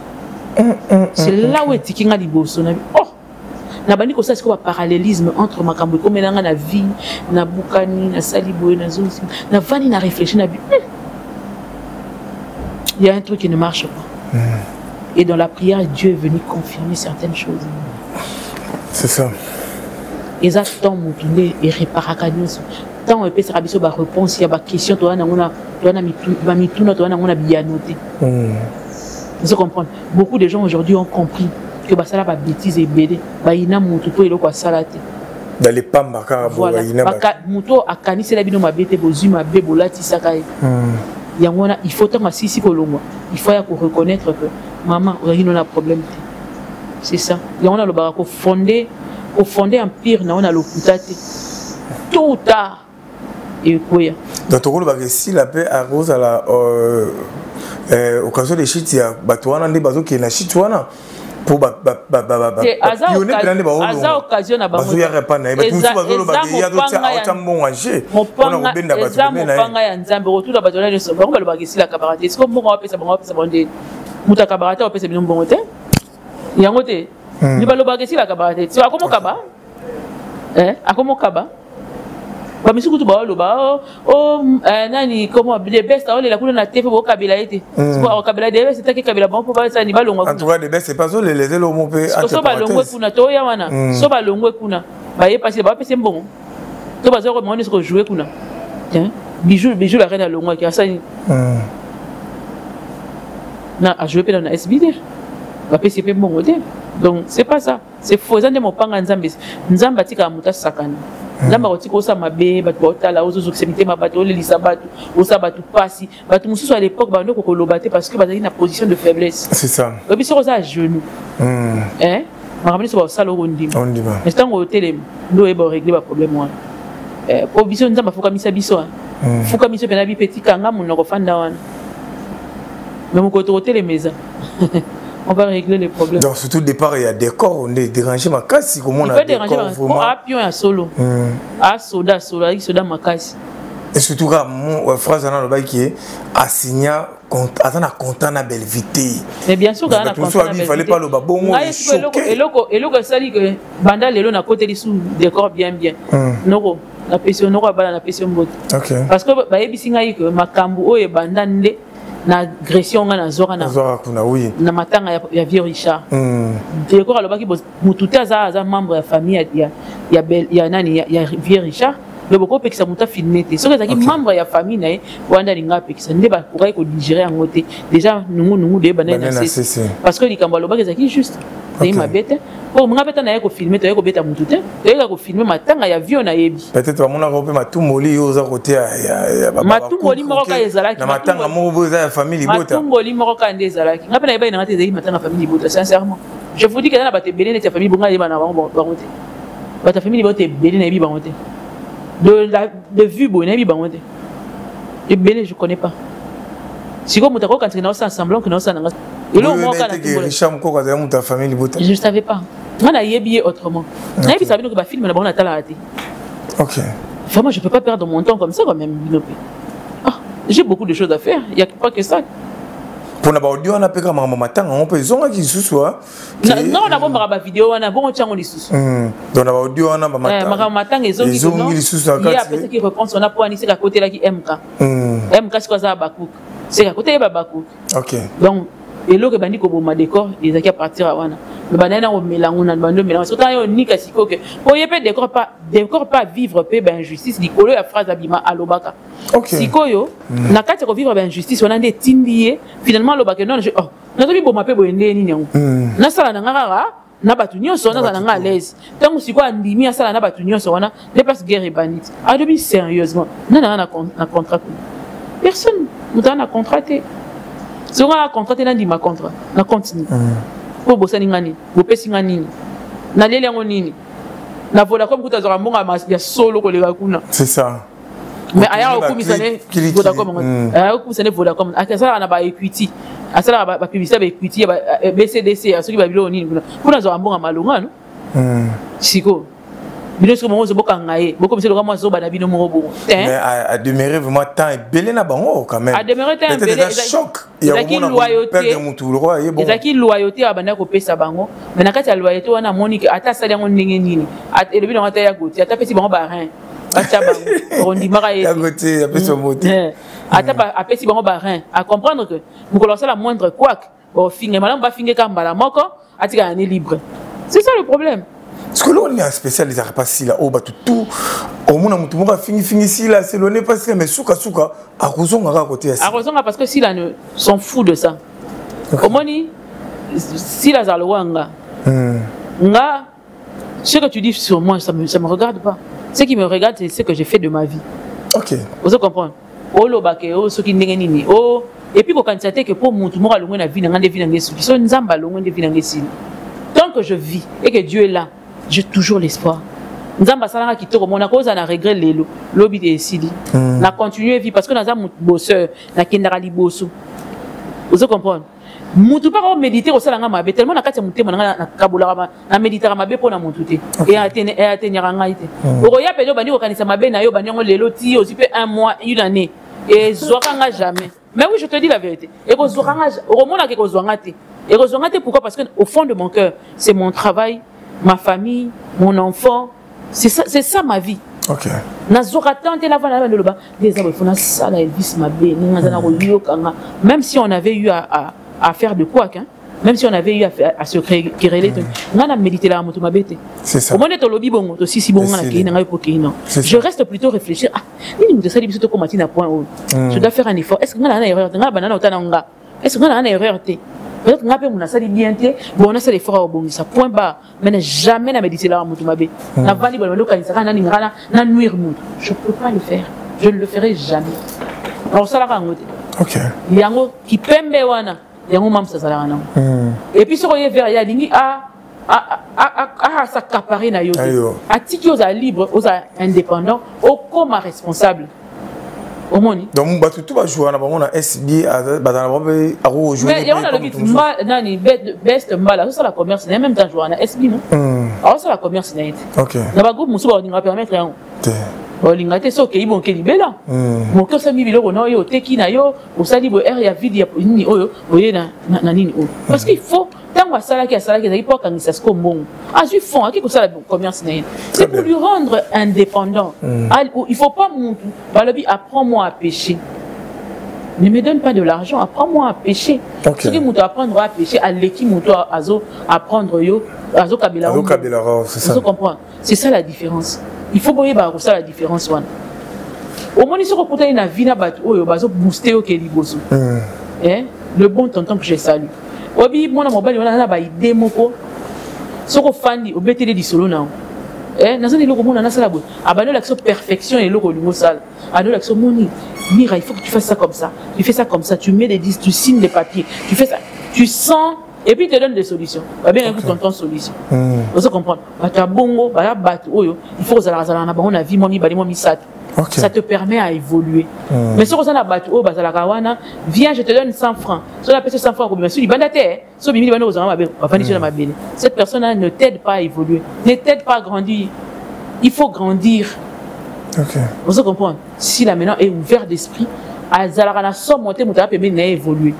C'est là où est tikinga liboso na oh na bani ko ça c'est quoi parallélisme entre makambo comme na na vie na bukani na saliboy na zosi na vani na réfléchir na bi il y a un truc qui ne marche pas et dans la prière Dieu est venu confirmer certaines choses c'est ça et ça tombe et réparer tant on peut se rabiser par réponse il y a des questions toi na mituna toi na bien noté. Vous comprenez? Beaucoup de gens aujourd'hui ont compris que bah ça la bêtise et bébé bah ina mutu to eloko salate. Dans les pamba car voilà muto akani c'est la bino mabete bozu mabe bolati sakai. Yangona il faut tant assis kolongwa. Il faut ya ko reconnaître que maman on a un problème. C'est ça. Yangona le barako fonder empire na on a l'okutate. Tout ou tard et quoi. Donc tu vois si la paix arrose à la occasion de chute ya batouana ndi bazo qui na chitouana pour aza occasion na bango ya repana ba tout bazo ba ya do tia autant bon manger on a benda bazo mena panga ya nzambe retour bazo na so bango ba si la cabarate est-ce que mbongo apesa bonde muta cabarate apesa bino mbongo te yango te ni ba lo ba si la cabarate tu akomo kaba akomo kaba ba misuku tu ba lo ba nani comment les best on les la couleur na tf bo kabila été pour kabila de c'est que kabila bon pour pas ça ni ba longo en tout cas de best c'est pas so les lo mo pe so ba longo kuna to ya wana so ba longo kuna ba ye passer ba pese mbongo to ba zo ko moni ko jouer kuna tiens bijou la reine à longo qui a ça na a jouer dans la SBD ba pese pe mbongo te donc c'est pas ça c'est faux ça de mo panga nzambe tika muta sakana Nzamba otiko osa mabe batu otala ozo xemité mabato lelisa batu osa batu pasi batu mususu à l'époque bando ko lobate parce que bazali na position de faiblesse. C'est ça. Et puis sur à genoux. Hein? Ma rameni so ba sala ondima. Ondima. Mais tant au télé ndo e ba régler ba problème wana. Provision nzamba foka misa biso. Foka miso pena bi petit kanga mun ko fanda wana. Mais mon côté au télé maison. On va régler les problèmes. Donc, surtout au départ, il y a des corps, on est dérangé ma casse. Comment on a des corps vraiment. Ah, pion à solo. Ah, soda, ma casse. Et surtout, mon phrase dans le bail qui est assigné attends content na belle vité. Mais bien sûr, quand on a content il fallait pas le babon. Et le ça dit que banda lelo na côté sous décor bien. Noko, la pression noko bala na pression mbote. OK. Parce que ba yebisinga yi que makambu o e banda nde na agression na zora kuna oui na matanga ya vieux Richard décor alobaki mututa za membre ya famille ya nani ya vieux Richard le boko pekisa muta filmé te so ezaki membre ya famille na wanda linga pekisa nde ba pourrait ko digérer en côté déjà nungu de banana c'est parce que likambo alobaki ezaki juste c'est ma bête pour nga beta na ko filmer to ko beta mututa to ko filmer matanga ya vieux na yebi peut-être ba mona ko pe matumoli yo za côté ya matumoli moko ka ezalaki na matanga mo bo za famille bota matumoli moko ka nde ezalaki nga pe na yeba ina ngate ezali matanga famille bota sincèrement je vous dis que na ba te belé na famille bonga yeba na bango bangote ba ta famille bota belé na yebi bangote de vue bon yebi bangote et belé je connais pas si comme mutako quand na ça semblant que na ça nga je ne savais pas. On a yébié autrement. On a vu que film on a raté. OK. Vraiment, je ne peux pas perdre mon temps comme ça quand même. J'ai beaucoup de choses à faire. Il n'y a pas que ça. Pour la audio, on a pas comme matin, on peut zonga qui sous soi. Non, on a bon ma vidéo, on a bon tchang on sous. Dans la audio, on a matin. Matin et zongi sous. Il y a personne qui répond on a pour anisser à côté là qui MK. MK c'est quoi ça Bakouk. C'est à côté de Bakouk. OK. Donc et là que bandi ko boma décor les aki partir à wana mais banana au mélange na bando mélange surtout yo nika siko que pour yepé décor pas vivre pe ben injustice likolo ya phrase abima alobaka siko yo na kati ko vivre ben injustice on a des tindié finalement alobaka non je na to bi boma pe boende nini yango na sala na ngara na batu nyonso na nga à l'aise tant siko andimi ya sala na batu nyonso wana les place guerre et bandit adobi sérieusement na contrat personne nous a contraté. Si on a contraté na ma contrat, na continue. Pour bosser ngani, bo pesi ngani. Na lele ngonini. Na vola comme kuta zora mbonga ya solo ko lega kuna. C'est ça. Mais aya okumisane voda comme aya okumisane voda comme akasa na ba equity. Asala ba publicité ba equity ba BCDC asoki ba bilo nini kuna. Kuna zora mbonga malonga no. Siko. Bino ce moment boka ngaye boko monsieur le moi zo bana bino moko mais a demeurer vraiment temps et belé na bango quand même a demeurer temps belé choc il y a une loyauté ezaki loyauté abanda ko pesa bango mais na kati ya loyauté wana monique ata sali ngo ndenge nini et le bino ata ya goti ata pesi bango ba rein ata bango on dit mara ya goti ya pesa moti ata ba apesi bango ba rein à comprendre que vous commencez la moindre couac au finge malam ba finge kambala moko atika ni libre c'est ça le problème. Parce que là, on est un spécial, ils n'arrivent pas si là, oh, bah tout, au moins, tout le monde a fini ici, là, c'est l'on est pas si, mais souka, à raison, à côté. À raison, parce que si là, sont fous de ça. Au moins, si la Zalwanga, nga, ce que tu dis sur moi, ça me regarde pas. Ce qui me regarde, c'est ce que j'ai fait de ma vie. Ok. Vous comprenez? Oh, le baké, oh, ce qui n'est pas. Oh, et puis, quand tu que pour mon tout le monde a loin la vie, dans des vies dans des sous, sont nzamba loin des vies dans des signes. Tant que je vis et que Dieu est là, j'ai toujours l'espoir. Nzamba salanga qui te remonte, na cause na regret lelo, lobi de sidi. Na continuer vie parce que na mon bosseur, na kendara li bosso. Vous comprenez? Mutu pas méditer au salanga mabe tellement na kati muté na kabula na méditer mabe pour na mututé et atteindre ngaité. Oroya pedo bandi ko kanisa mabe na yo bandi ngo lelo ti aussi peut un mois une année et zoanga jamais. Mais oui, je te dis la vérité. Et ko zoanga romona ke ko zoangate. Et ko zoangate pourquoi? Parce que au fond de mon cœur, c'est mon travail, ma famille, mon enfant, c'est ça ma vie. OK. Na zoratante la vana loba des abos fona sala Elvis mabe ninga na royo kanga même si on avait eu à faire de quoi hein? Même si on avait eu à se quereller on a médité la moto mabete. C'est ça. Au moins to lobi bongo to si bongo na ki na ko ki non. Je reste plutôt réfléchir ni nous de ça biso to ko matina point haut. Je dois faire un effort. Est-ce que on a une erreur? On a banana otana nga. Est-ce qu'on a une erreur? Peut-être qu'on a fait mon assali bien té, bon on a fait l'effort au bon ça point bas, mais jamais na méditer la moto mabé. Na vali bon le kanisa na ningala na nuire moto. Je peux pas le faire. Je ne le ferai jamais. Alors ça la rangote. OK. Yango qui pembe wana, yango mam ça la wana. Et puis sur les vers ya lingi s'accaparer na yote. Atiki aux libre, aux indépendants, au comme responsable. Donc, tout va jouer on a SB, à jouer. Mais il y a le best mbala, ça la commerce, il y a même temps jouer à SB, non? Alors, ça la commerce, il y a. Ok. Il y a un groupe, on va permettre. Lingate so ke ibon ke libela mon cœur ça mi biloko na yo teki na yo osali bo air ya vide ya nini oyo oye na nini o parce qu'il faut tant asala ki ezali pour kangisa sko mbongo azui fond aki ko sala commerce na c'est pour lui rendre indépendant. Il faut pas monter balobi apprends-moi à pêcher. Ne me donne pas de l'argent, apprends-moi à pêcher. Ce qui m'ont apprendre à pêcher, à l'équipe m'ont azo apprendre yo azo kabela. Azo kabela, c'est ça. Vous comprenez? C'est ça la différence. Il faut voir ça la différence. Au moins, ils se retrouvent dans la vie, ils vont booster au Kéliboso. Le bon tonton que j'ai salué. Obi, mon mobile, on a des démos. Ce qu'on fait, on peut être solo now. Dans un éloge, on a ça la bonne. Abandonne l'action perfection et l'éloge au niveau sale. Abandonne l'action moni. Mira, il faut que tu fasses ça comme ça. Tu fais ça comme ça. Tu mets des disques, tu signes des papiers. Tu fais ça. Tu sens. Et puis, il te donne des solutions. Bien écoute ton solution. Vous comprenez? Il faut que ça la vie, ça te permet à évoluer. Mais si on a battu, viens, je te donne 100 francs. Si on a payé 100 francs, cette personne ne t'aide pas à évoluer, ne t'aide pas à grandir. Il faut grandir. Vous comprenez? Si la maintenant est ouvert d'esprit, à Zalarana somme monter, mon permet d'évoluer.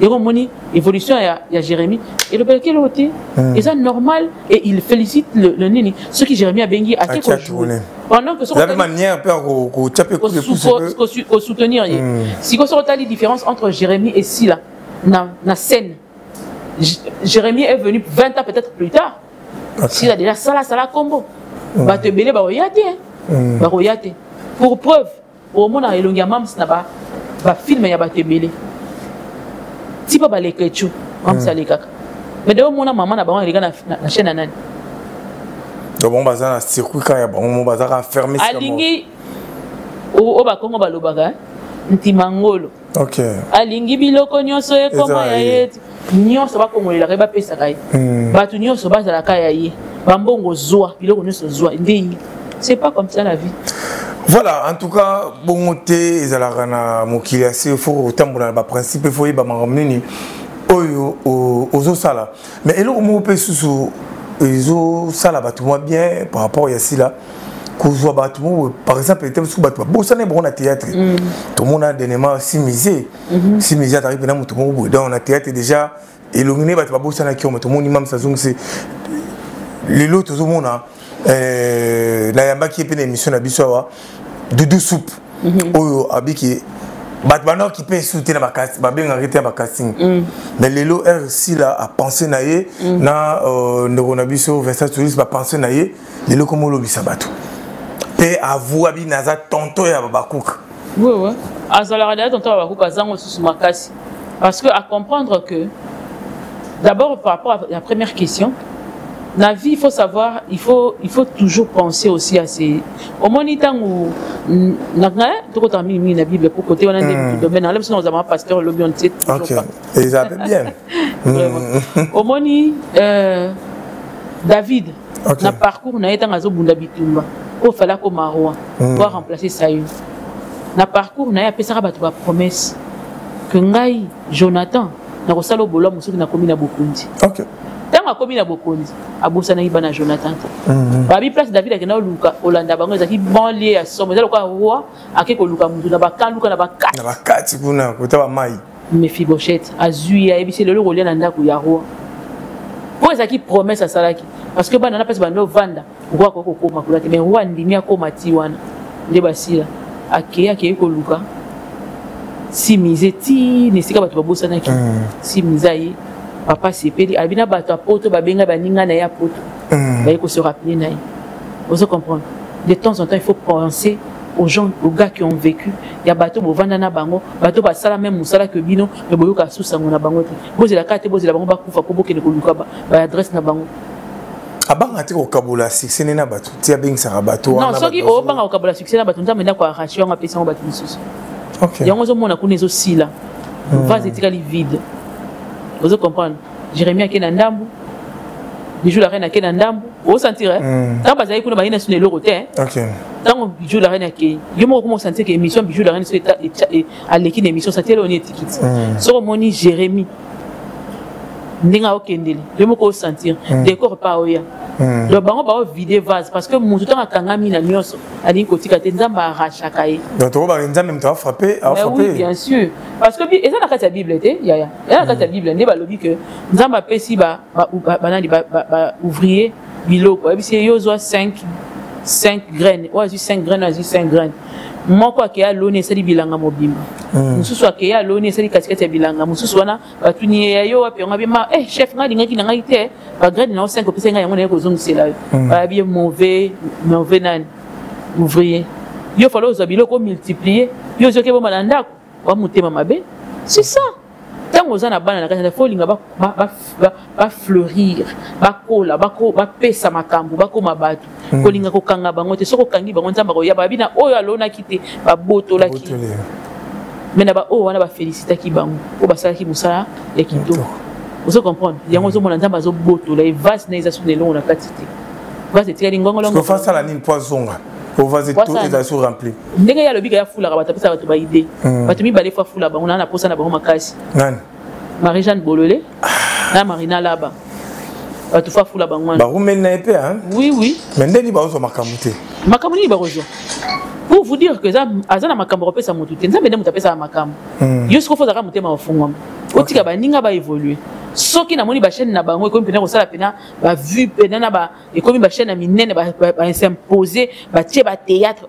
Et comme évolution, il y a Jérémie. Et le belquet l'autre, et ça normal. Et il félicite le nini. Ce qui Jérémie a béni à quelque chose. Pendant que la même manière, pour soutenir. Si vous avez la différence entre Jérémie et Sila, dans la scène, Jérémie est venu 20 ans peut-être plus tard. Sila déjà ça combo. Bah te belé, bah royate. Pour preuve, au moment où il y a un film, il y a te belé. Si pas les ketchup, comme ça les caca. Mais de mon maman n'a pas les gars na chaîne anane. Donc on bazar na circuit quand il y a bon bazar à fermer. Alingi o ba kongo ba lobaga ntimangolo. OK. Alingi biloko nyonso e koma ya yeti. Nyonso ba kongo la reba pesa kai. Ba tu nyonso ba za la kai ya yi. Ba mbongo zoa biloko nyonso zoa ndingi. C'est pas comme ça la vie. Voilà, en tout cas, bon côté, ils allaient na mokili assez fort autant pour le principe, il faut y ramener aux sala. Mais et là, on peut sous les sala bâtiment bien par rapport à ici là. Qu'on soit bâtiment, par exemple, les thèmes sous bâtiment. Bon, ça n'est bon à théâtre. Tout le monde a dernièrement 6 musées. 6 musées arrivent maintenant, tout le monde dans le théâtre déjà. Et l'illuminé bâtiment, bon, ça n'a qui ont tout le monde imam ça c'est les lots tout le monde a. La yamba qui est une émission à Bissoa de deux soupes. Oyo abiki Batbano qui peut soutenir ma casting, ma casting. Mais Lelo RC là a pensé naïe, na neuronabiso Vincent Toulis a pensé naïe, Lelo comme le bisabato. Pe avou abi naza tonto ya babakouk. Oui oui. Azala d'ailleurs tonto ya babakouk azango sous ma casting. Parce que à comprendre que d'abord par rapport à la première question. Dans la vie, il faut savoir, il faut toujours penser aussi à ces. Au moins, il y a tout le mis la Bible pour côté, on a des domaines. Là, nous avons un pasteur, le bien de ok, ils appellent bien. Au moins, David, dans le parcours, on a été dans la Bunda Bitumba. Il fallait qu'on Maroua pour remplacer Saül. Dans le parcours, on a appelé ça la promesse que Ngaï, Jonathan, n'a pas salo bola, monsieur qui n'a commis na Bokundi. Ok. Tant a commis na Bokundi, a bossé na Ibana Jonathan. Babi place David a gagné Luka, Olanda bango zaki banlieue à somme. C'est le quoi roi a quelque Luka mutu na ba kan Luka na ba kat. Na ba kat kuna, kota ba mai. Mephibosheth, azui a ebisi le rôle na ndako ya roi. Pour zaki promesse à salaki. Parce que bana na pesa bando vanda, roi ko ko koma kula mais roi ndimi akoma ti wana. Nde basila. Akeya ko Luka. Si miseti nesika bato babosana ki si misaye papa sepeli abina bato apoto babenga baninga na ya poto ba ko se rappeler naï. Vous comprenez? De temps en temps il faut penser aux gens, aux gars qui ont vécu. Il y a bato bovanda na bango bato basala même musala que bino mais boyoka susango na bango te bozi la carte bozi la bango ba kufa ko bokene ko luka ba adresse na bango. Abanga te ko kabula succès na bato ti abeng sa bato non soki o banga ko kabula succès na bato nzambe na ko arracheur nga pesa ngo bato misusu. Okay. Il y a un qui est aussi là. Le vase est vide. Vous comprenez? Jérémie a été dans Ndambu. Bijou la reine a été dans Ndambu. Vous sentez? Tant que vous avez sur le roté. Tant que Bijou la reine a été. Je me sentais que l'émission Bijou la reine à l'équipe d'émission, c'était le ticket. Sur mon Jérémie. N'enga okendeli. Je me sentir. Décor pas oya. Le bango ba vider vase parce que mon temps a kangami na nyonso ali kotika te nzamba arachakaye. Donc to ba nzamba même to frapper, Oui, bien sûr. Parce que et ça na kata Bible te ya. Et na kata Bible ne ba lobi que nzamba pesi ba ouvrier biloko. Et puis c'est yo zo 5 graines. Ouais, 5 graines, 5 graines. Moko akeya lone sali bilanga mobimba. Mususu akeya lone sali katikati ya bilanga. Mususu wana batuni ya yo ape ngabi ma chef nga linga ki nanga ite ba grade na 5 pesa nga yango na ko zongisela. Ba bien mauvais nan ouvrier. Yo falo zo biloko multiplier. Yo zo ke bo malanda ko mutema mabe. C'est ça. Tant aux ana bana na kata fo linga ba fleurir, ba kola, ba pesa makambu, ba koma batu. Ko linga ko kanga bango te soko kangi bango nzamba ko ya ba bina oyo alona kite ba boto la ki. Mais ba o wana ba féliciter ki bango. Ko ba sala ki musala ya kito. Vous comprenez? Yango zo mona nzamba zo boto la evas na izasu ne longo na katite. Vas te lingo longo. Ko fa sala ni poisonga. Pour vaser tout les assos remplis. Ndenge ya lobi ya fula ba tapisa ba idée. Ba tumi ba le fa fula ba on na posa na ba makasi. Nani? Marie-Jeanne Bololé. Na Marina Laba. Ba tu fa fula ba ngwana. Ba rumel na épée hein? Oui. Mais ndeni ba ozo makamute. Makamuni ba rojo. Pour vous dire que ça azana makambo repesa mutu te. Nzambe ndemu tapesa makambo. Yo siko foza ka mutema ofungwa. Otika ba ninga ba évoluer. Soki na moni ba chaîne na bango ekomi pena ko sala pena ba vue pena na ba ekomi ba chaîne na minene ba s'imposer ba tie ba théâtre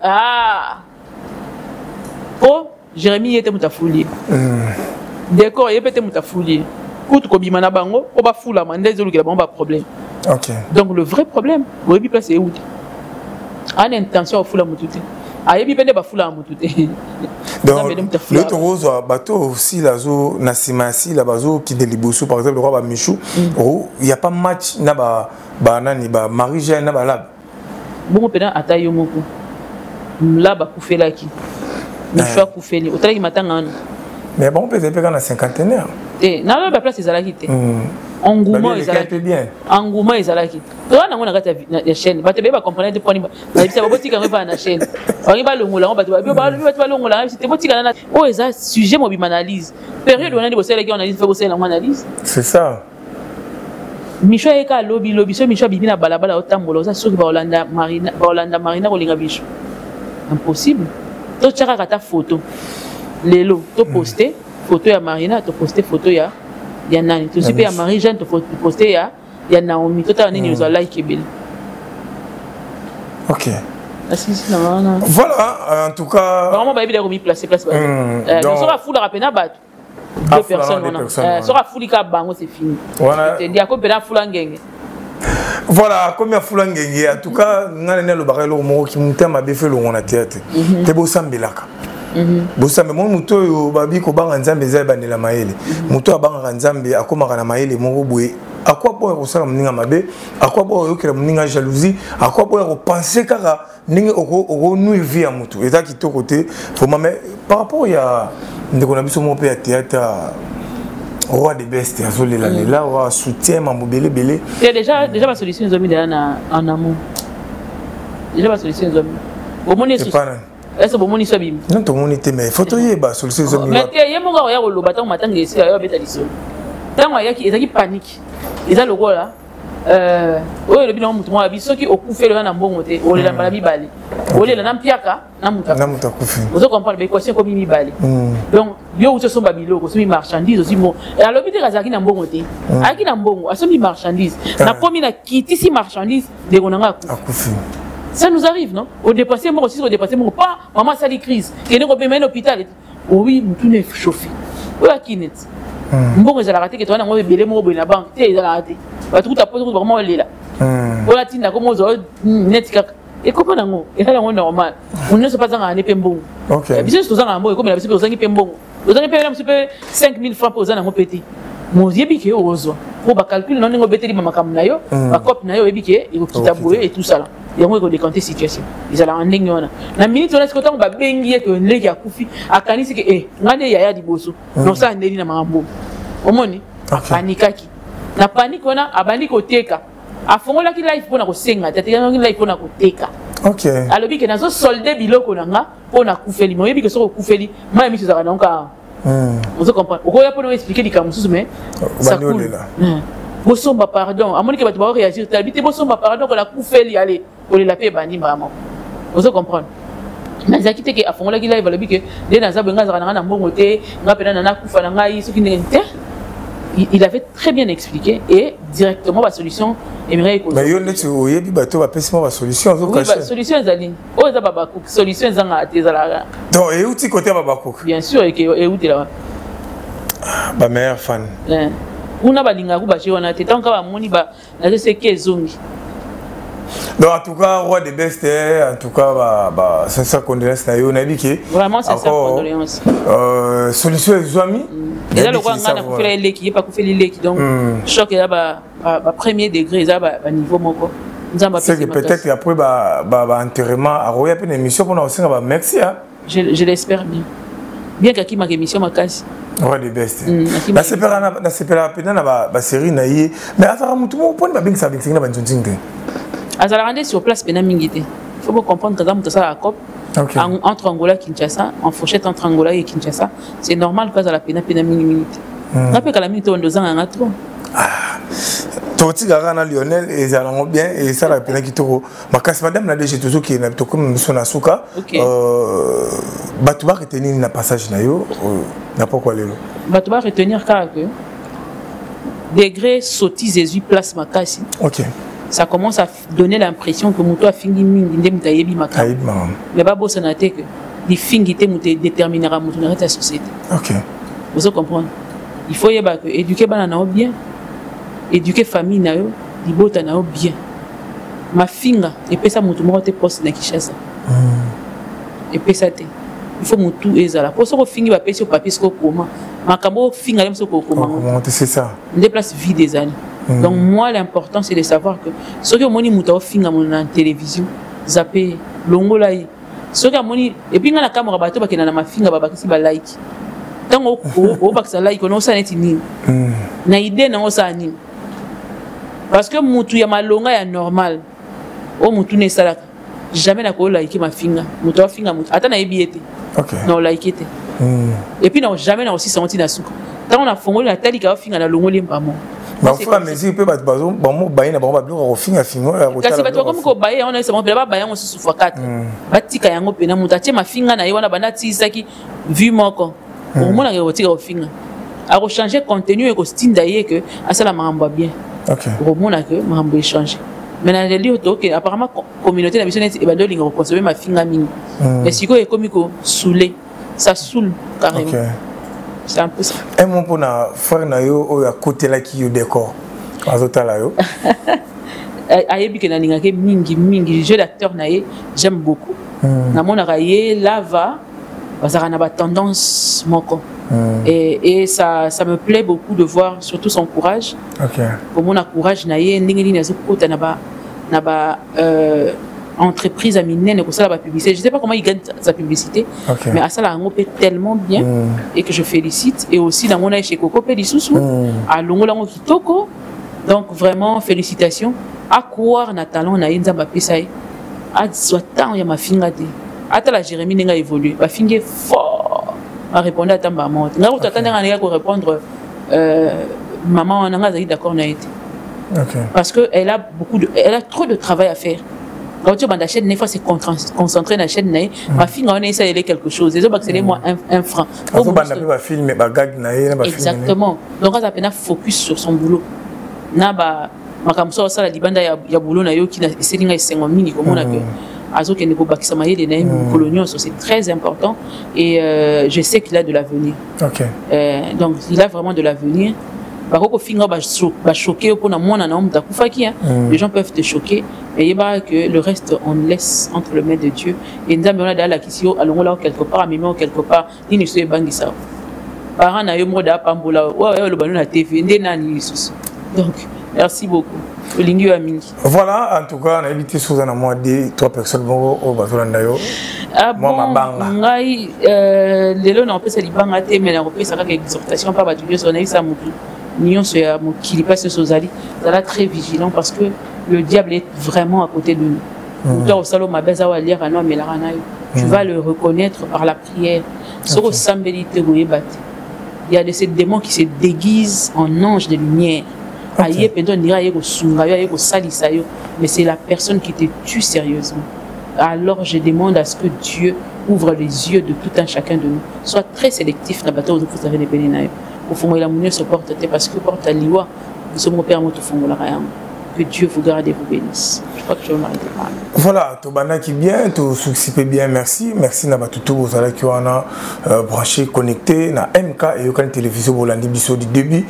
oh Jérémie était mutafuli décor était mutafuli kutu ko bima na bango o ba fula mande zolu kila bango ba problème. OK. Donc le vrai problème bo bi place est où? En intention au fula mututi. Ayebi pende ba fula mututi. Donc l'autre rose bateau aussi la zo na simasi la bazo qui de liboso par exemple le roi ba Michou il y a pas match na ba nani ba Marie-Jeanne na ba lab bon pena atayo moko la ba kufela ki Michou kufeli otala ki matanga mais bon peut-être quand na cinquantenaire na la place ezalaki te engouement ezalaki bien engouement ezalaki to na ngona kata ya chaîne ba te ba comprendre de point ba bisa ba botika ngova na chaîne ba ba longola ba ba longola c'était botika na o eza sujet mo bi analyse période on a dit bosela ki on analyse fait bosela on analyse c'est ça Michou eka lobby so Michou bibi na balabala otambola oza soki ba Olanda Marina ko linga bicho impossible to chaka kata photo lelo to poster photo ya Marina to poster photo ya nani to sipe ya Marie-Jeanne to poster ya Naomi to ta nini zo like ebele. OK. Voilà, en tout cas. Vraiment, il y a des placer place. Donc, ça va foutre la peine à battre. Deux personnes. Ça va foutre la banque, c'est fini. Voilà. Il y a combien de foules en voilà, comme il y a foulangé, en tout cas, nous avons le barrel au mot qui monte à ma beffé le on a théâtre. C'est beau sambelaka. Beau sambe, mon mouto, babi, ko bang nzambe zeba ne la maele. Mouto a bang nzambe, a koma na maele, mon roboué. À quoi pour ressentir mon mabe? À quoi pour que mon jalousie? À quoi pour penser car ninge au nous vie à mouto. Et ça qui est au côté, faut mais par rapport il y a, nous avons vu mon père théâtre. Roi des bestes, là, roi soutien, mambo belé belé. Il y a déjà ma solution aux hommes en amour. Déjà ma solution aux hommes. Au monde est est-ce que au monde est sabim? Non, tout le monde était mais photo y est bas solution aux hommes. Mais il y a mon gars au lo battant matin que c'est à bête à l'issue. Tant il y a qui panique. Ils ont le rôle là. Oui, le bilan mutumo abi ceux qui au coup fait le na mbongo te o le la balabi bali o le na mpiaka na muta kufi vous comprenez mais question comme mi bali donc bio ou ce sont babilo ko sumi marchandise aussi bon alors bité kazaki na mbongo te aki na mbongo asumi marchandise na komi na kiti si marchandise de konanga kufi ça nous arrive non au dépenser moi aussi au dépenser moi pas maman ça les crise que ne ko payer l'hôpital oui tout n'est chauffé ou akinet mbongo za la raté que toi na ngo belé mo bo na banque te za la raté ba tout ta pose vraiment elle là voilà tinda comme aux net et comment nango et là on normal on ne se pas en année pembon OK bien sûr ça en mbongo comme la bien sûr pembon vous avez payé un petit peu 5000 francs pour ça na petit mon yebi ke ozo pour ba calcul non ngo beteli mama kam na yo ba cop na yo yebi ke e ko kitaboué et tout ça là et on va décanter situation ils allaient en ligne na minute on est content ba bengi que ndeki akufi akanisi ke ngane yaya diboso non ça ndeli na mambo omoni panikaki na panique on a abandi koteka afongola ki life pona ko senga tatika ki life pona koteka OK alobi ke nazo solde biloko nanga pona kufeli mo yebi ke so kufeli ma mi tozaka donc on se comprend o ko ya pona expliquer dikamusu mais ça coule bosomba pardon amoni ke bato ba réagir tabité bosomba pardon ko la kufeli allez ko la paix bandi vraiment on se comprend nazaki te ke afongola ki live alobi ke de naza benga zaka na mbongo te ngapena na kufa na ngai soki ndenge il avait très bien expliqué et directement la solution aimerait écouter. Mais il y a des bateaux qui ont la solution. Oui, la solution est allée. Oh, ça va solution est allée. Donc, et où tu côté Babakouk? Bien sûr, et où tu es là? Ma meilleure fan. On a balinga ku bachi wana te tant ka ba moni ba na se ke zombi. Donc en tout cas roi des bestes en tout cas sincère condoléances na yo na biki. Vraiment sincère condoléances. Solution les amis. Et là le roi ngana ku faire leki pas ku faire leki donc choc ya ba premier degré ça ba niveau moko. C'est que peut-être après enterrement à roya une émission pour nous aussi ba merci hein. Je l'espère bien. Bien qu'à qui ma émission ma casse. Roi des bestes. Na sepera pena na ba série na yi mais afara mutu mo poni ba bing sa bing na ba nzonzinga. Azala rendre sur place pena mingité. Il faut comprendre que dans ça la COP entre Angola et Kinshasa, en fourchette entre Angola et Kinshasa, c'est normal que la pena mingité. Après que la minute on 2 ans en trop. Toti Garana Lionel et Zalango bien et ça la pena qui toro. Ma casse madame la déjà toujours qui est na comme son asuka. Batouba retenir na passage na yo na pourquoi lelo. Batouba retenir car que degré sottise Jésus place ma casse. OK. Ça commence à donner l'impression que mon toit fingi mingi ndem tayebi maka. Mais pas beau sanaté que les fingi te muté déterminera mon la société. OK. Vous comprenez? Il faut y avoir que éduquer bana na bien. Éduquer famille na yo, di bota na yo bien. Ma finga et pesa mutu mo te poste na Kinshasa. Et pesa te. Il faut mutu ezala. Pour ça ko fingi ba pesa papier ko comment. Makambo finga lem so ko comment. C'est ça. On déplace vie des années. Donc moi l'important c'est de savoir que ceux qui ont moni muta finga en télévision zappé longo lai ceux qui ont moni et puis na caméra bato ba kena na mafinga ba bakisi ba like tango o bakisa like on osa neti nini na idée na osa nini parce que mutu ya malonga ya normal o mutu ne sala jamais na ko like mafinga mutu finga mutu ata na ebiete OK na like te et puis na jamais na aussi senti na suka tango na fongoli na tali ka finga na longo limbamo. Ma foi, mais si peut pas bon mot baïna bon ba bien finga finga kasi bato comme ko baïa on a seulement ba baïa on se souffre 4 batika yango pena mutache mafinga na yona bana tisaki vu moko au moins na rotika au finga a rechanger contenu et ko style d'ailleurs que à ça la mamba bien OK au moins que mamba échanger Mais dans les lieux apparemment communauté na biso net et bando linga consommer ma finga mini. Mais siko e komiko saoulé, ça saoule carrément. C'est un peu ça. Un mot pour na frère na yo o ya côté là qui yo décor. Azotala yo. Ayebi ke na linga ke mingi jeu d'acteur na ye, j'aime beaucoup. Na mona raye lava bazara na ba tendance moko. Et ça me plaît beaucoup de voir surtout son courage. Comme on a courage na ye ndenge ni nazo kota na ba entreprise à mine et ça la publicité. Je sais pas comment il gagne sa publicité, mais à ça la ngopé tellement bien et que je félicite. Et aussi dans mon âge chez Coco Pélissousou à Longolango Kitoko. Donc vraiment félicitations. À croire na talent na Nzamba Pesai. À soit tant ya ma finga de. Ata la Jérémie n'enga évolué. Ba finge fort. A répondre à ta maman. Nga ou t'attendre à répondre maman on a d'accord na été. Parce que elle a trop de travail à faire. Quand tu vas dans la chaîne, des fois c'est concentré dans la chaîne, ma fille on a essayé quelque chose. Les autres c'est moi un franc. Exactement. Donc on a peine focus sur son boulot. Na ba makamso ça la libanda ya boulot na yo qui na selinga esengo mini comme on a que azo ke ne ko bakisa maye de na coloniaux, c'est très important et je sais qu'il a de l'avenir. Donc il a vraiment de l'avenir. Choquer pour les gens peuvent te choquer, mais il y a que le reste on laisse entre le mains de Dieu. Et nous avons la question allons là quelque part, mais quelque part, il ne soit pas ça. Parents na yo moda pambola, ouais le ballon na TV, donc merci beaucoup. Voilà, en tout cas, on a évité sous un mois de 3 personnes au Bazolanda yo. Ah bon, ngai les lots on peut se libérer, mais on peut ça avec exhortation pas battu, on a eu ça mon Nion se qui passe aux alliés, ça là très vigilant parce que le diable est vraiment à côté de nous. Tu vas le reconnaître par la prière. Il y a de ces démons qui se déguisent en anges de lumière. Mais c'est la personne qui te tue sérieusement. Alors je demande à ce que Dieu ouvre les yeux de tout un chacun de nous. Sois très sélectif dans la bataille où vous avez les bénénaïs. Au fond, il a mieux se porte parce que porte à l'iwa, nous sommes au père moto fond la rien. Que Dieu vous garde et vous bénisse. Je crois que je vais m'arrêter là. Voilà, Tobana qui bien, tout s'occupe bien, merci. Merci Nabatoutou, vous allez qui on a branché, connecté, na MK et une télévision pour l'andibiso du début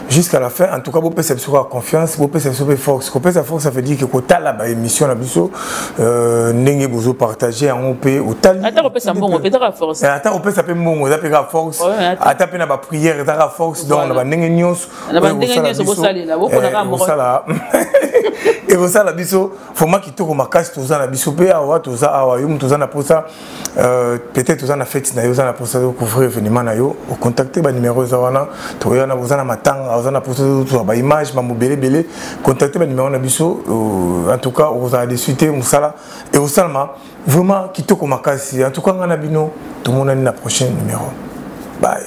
jusqu'à la fin. En tout cas, vous pouvez savoir confiance, vous pouvez savoir force. Vous pouvez force, ça veut dire que quand tu as la émission, l'andibiso, n'engagez vous partager en OP au tal. Attends, on peut savoir, on peut faire force. Attends, on peut s'appeler mon, on peut faire force. Attends, on a prière, on a force, donc on a n'engagez news. On a n'engagez news, on va salir là, on a et vous savez, il faut que tu aies casse tout ça, tu peut-être tu as fait tu couvrir événement, tu contacter les numéros, tu as image, contacter les numéros, en tout cas, vous avez discuté, et vous savez, vraiment, qui te casse, en tout cas, tout le monde a une prochaine numéro. Bye.